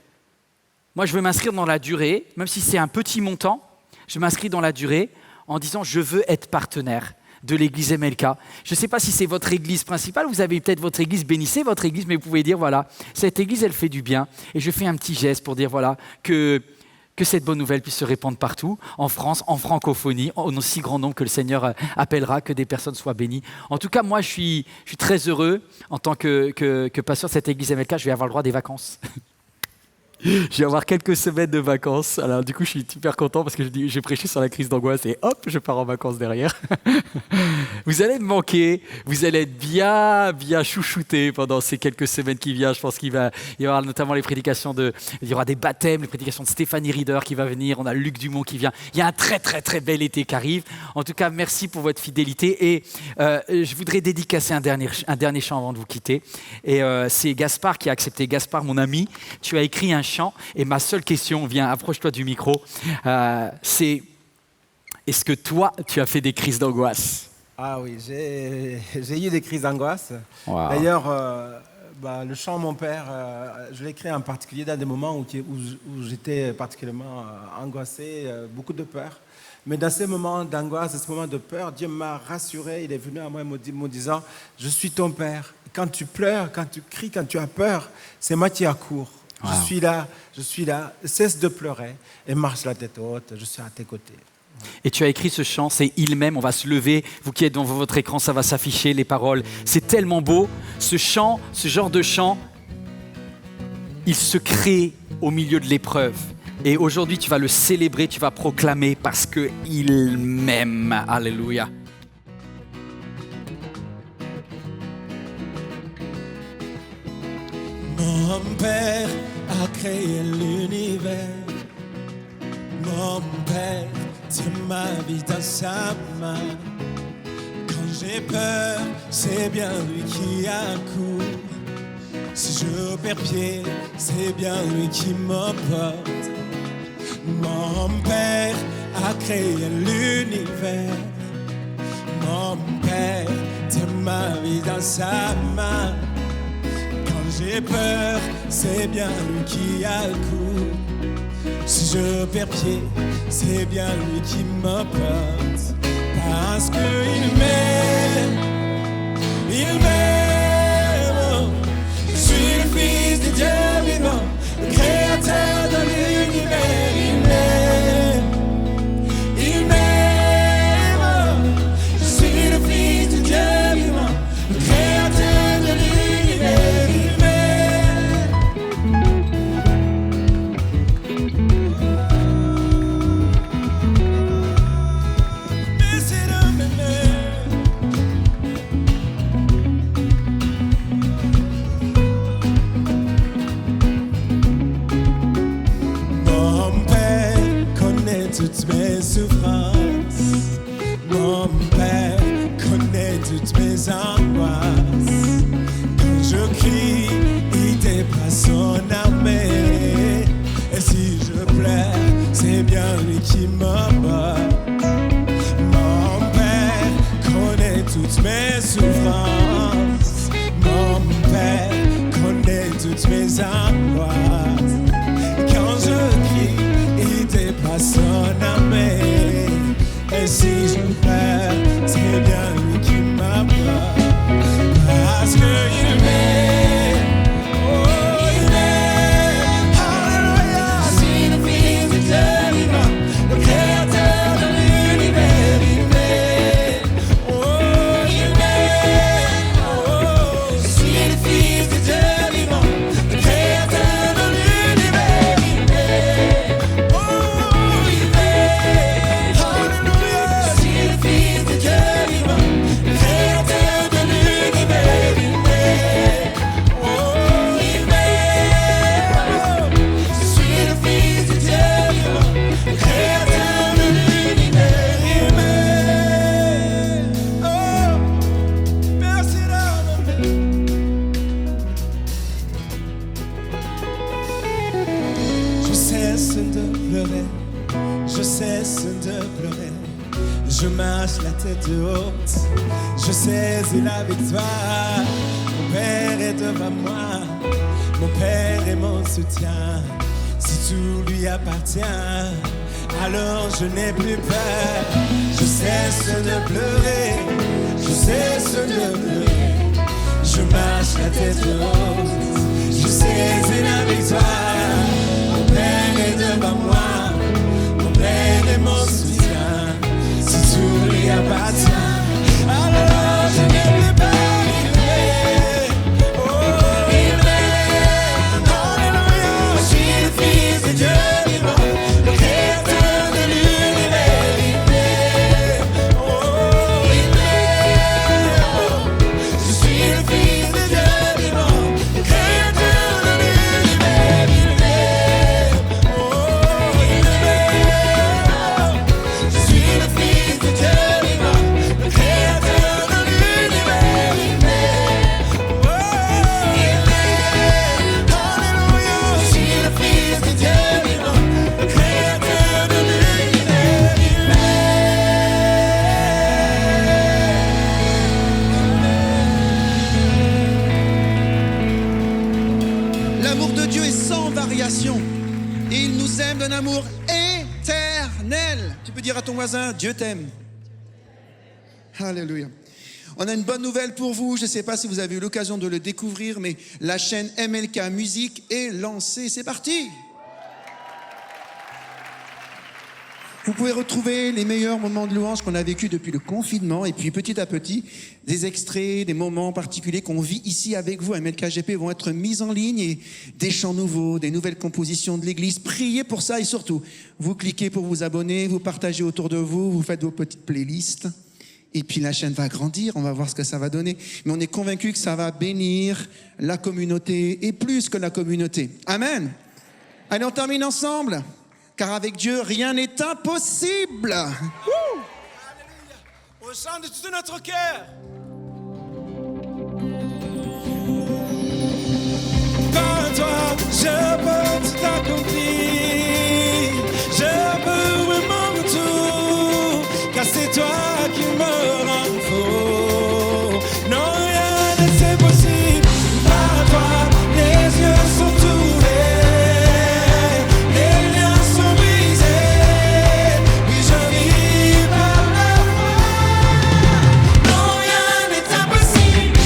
Moi, je veux m'inscrire dans la durée, même si c'est un petit montant, je m'inscris dans la durée en disant, je veux être partenaire de l'église MLK. Je ne sais pas si c'est votre église principale, vous avez peut-être votre église, bénissez votre église, mais vous pouvez dire, voilà, cette église, elle fait du bien. Et je fais un petit geste pour dire, voilà, que cette bonne nouvelle puisse se répandre partout, en France, en francophonie, en aussi grand nombre que le Seigneur appellera, que des personnes soient bénies. En tout cas, moi, je suis très heureux, en tant que pasteur de cette église MLK, je vais avoir le droit des vacances. Je vais avoir quelques semaines de vacances. Alors du coup, je suis super content parce que j'ai prêché sur la crise d'angoisse et hop, je pars en vacances derrière. Vous allez me manquer, vous allez être bien chouchoutés pendant ces quelques semaines qui viennent. Je pense qu'il va y avoir notamment les prédications il y aura des baptêmes, les prédications de Stéphanie Rieder qui va venir, on a Luc Dumont qui vient. Il y a un très très très bel été qui arrive. En tout cas, merci pour votre fidélité et je voudrais dédicacer un dernier chant avant de vous quitter. Et c'est Gaspard qui a accepté. Gaspard, mon ami, tu as écrit un chant et ma seule question, viens, approche-toi du micro, c'est est-ce que toi, tu as fait des crises d'angoisse? Ah oui, j'ai eu des crises d'angoisse. Wow. D'ailleurs, le chant Mon Père, je l'ai écrit en particulier dans des moments où j'étais particulièrement angoissé, beaucoup de peur. Mais dans ces moments d'angoisse, dans ces moments de peur, Dieu m'a rassuré, il est venu à moi me disant, je suis ton Père. Quand tu pleures, quand tu cries, quand tu as peur, c'est moi qui accours. Wow. Je suis là, cesse de pleurer et marche la tête haute, je suis à tes côtés. Et tu as écrit ce chant, c'est Il m'aime, on va se lever, vous qui êtes devant votre écran, ça va s'afficher, les paroles. C'est tellement beau, ce chant, ce genre de chant, il se crée au milieu de l'épreuve. Et aujourd'hui, tu vas le célébrer, tu vas proclamer parce qu'il m'aime. Alléluia. Mon Père a créé l'univers. Mon Père tient ma vie dans sa main. Quand j'ai peur, c'est bien lui qui accourt. Si je perds pied, c'est bien lui qui m'emporte. Mon Père a créé l'univers. Mon Père tient ma vie dans sa main. J'ai peur, c'est bien lui qui a le coup. Si je perds pied, c'est bien lui qui m'emporte. Parce qu'il m'aime, il m'aime. Je suis le fils de Dieu vivant, le créateur de l'univers. Il m'aime, je suis le fils de Dieu toutes mes souffrances. Mon Père connaît toutes mes angoisses. Quand je crie, il dépasse son armée. Et si je pleure, c'est bien lui qui m'abat. Mon Père connaît toutes mes souffrances. Mon Père connaît toutes mes angoisses. Quand je crie, il dépasse son armée. Et si je pleure, c'est bien lui qui m'abat. Parce qu'il m'aime, oh il m'aime, alléluia. Je suis le fils du Dieu vivant, le créateur de l'univers. Il m'aime, oh il m'aime, oh. Je suis le fils du Dieu vivant, le créateur de l'univers. Il m'aime, oh il m'aime, alléluia. Je suis le fils du Dieu vivant, le créateur de l'univers. Il m'aime, oh il m'aime, je suis le fils du Dieu vivant, le créateur de l'univers. Il m'aime, oh merci d'amour. Je cesse de pleurer, je cesse de pleurer. Je marche la tête haute, je saisis la victoire. Mon Père est devant moi, mon Père est mon soutien. Si tout lui appartient, alors je n'ai plus peur. Je cesse de pleurer, je cesse de pleurer. Je marche la tête haute, je saisis la victoire. Mon Père est devant moi, mon Père est mon soutien. Si tout lui appartient, alors je n'ai plus peur. Il m'aime, oh il m'aime, alléluia. Je suis le fils de Dieu vivant, le créateur de l'univers. Il m'aime, oh il m'aime, oh. Je suis le fils de Dieu vivant, le créateur de l'univers. Il m'aime, oh il m'aime, je suis le fils de Dieu vivant, le créateur de l'univers. Il m'aime, oh il m'aime, alléluia. Je suis le fils de Dieu vivant, le créateur de l'univers. Il L'amour de Dieu est sans variation et il nous aime d'un amour éternel. Tu peux dire à ton voisin, Dieu t'aime. Alléluia. On a une bonne nouvelle pour vous. Je ne sais pas si vous avez eu l'occasion de le découvrir, mais la chaîne MLK Musique est lancée. C'est parti. Vous pouvez retrouver les meilleurs moments de louange qu'on a vécu depuis le confinement et puis petit à petit, des extraits, des moments particuliers qu'on vit ici avec vous à MLKGP vont être mis en ligne et des chants nouveaux, des nouvelles compositions de l'église. Priez pour ça et surtout, vous cliquez pour vous abonner, vous partagez autour de vous, vous faites vos petites playlists et puis la chaîne va grandir, on va voir ce que ça va donner. Mais on est convaincu que ça va bénir la communauté et plus que la communauté. Amen. Allez, on termine ensemble. Car avec Dieu, rien n'est impossible. On chante de tout notre cœur. Par toi, je peux tout accomplir. Je peux vraiment tout, car c'est toi qui me rend faux. Non, rien n'est impossible. Par toi, les yeux sont ouverts, les liens sont brisés. Oui, je vis par la foi. Non, rien n'est impossible.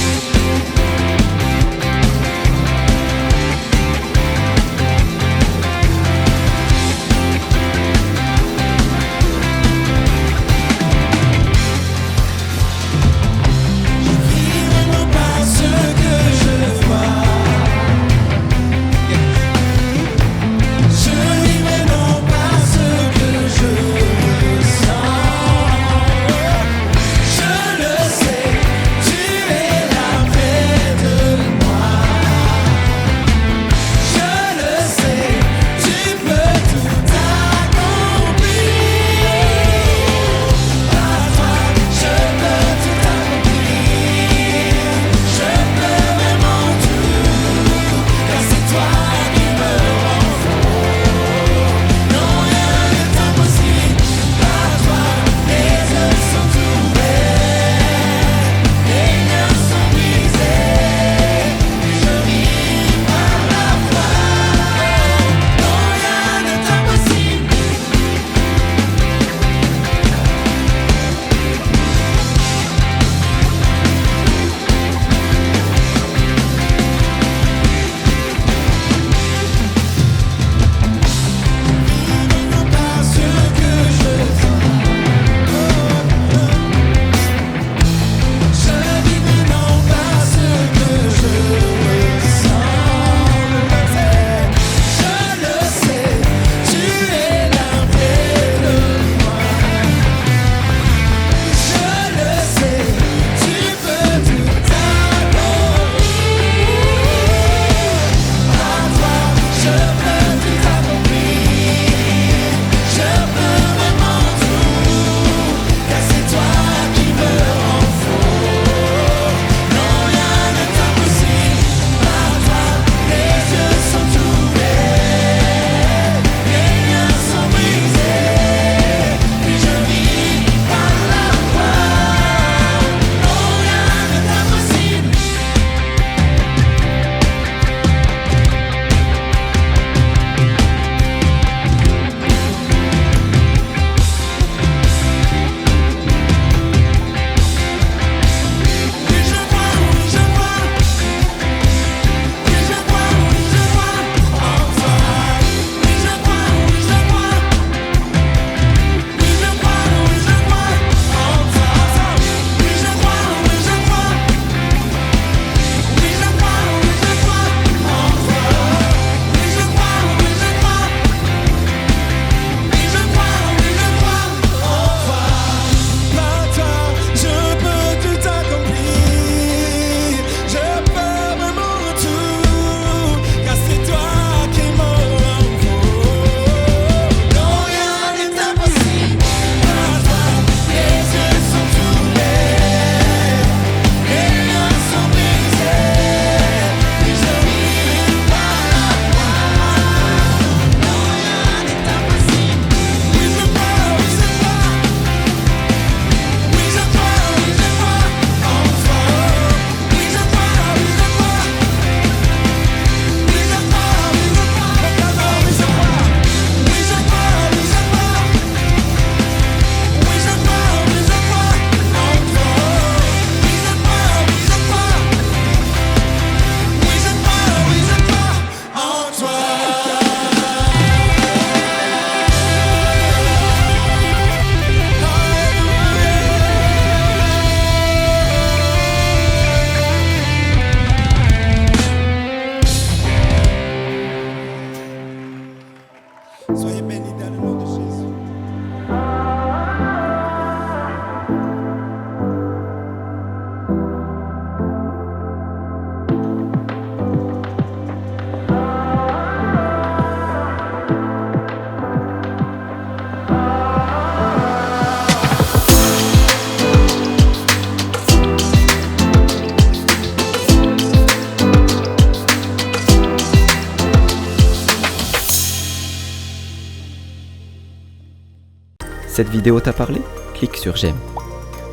Cette vidéo t'a parlé ? Clique sur j'aime.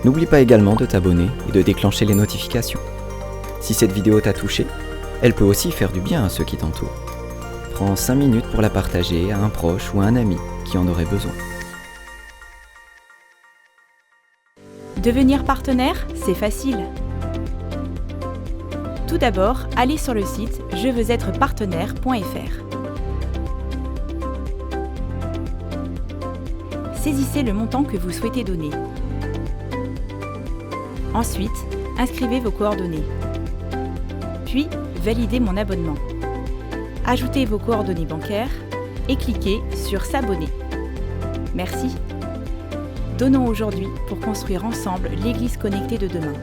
N'oublie pas également de t'abonner et de déclencher les notifications. Si cette vidéo t'a touché, elle peut aussi faire du bien à ceux qui t'entourent. Prends 5 minutes pour la partager à un proche ou à un ami qui en aurait besoin. Devenir partenaire, c'est facile. Tout d'abord, allez sur le site jeveuxêtre-partenaire.fr. Saisissez le montant que vous souhaitez donner. Ensuite, inscrivez vos coordonnées. Puis, validez mon abonnement. Ajoutez vos coordonnées bancaires et cliquez sur S'abonner. Merci. Donnons aujourd'hui pour construire ensemble l'Église connectée de demain.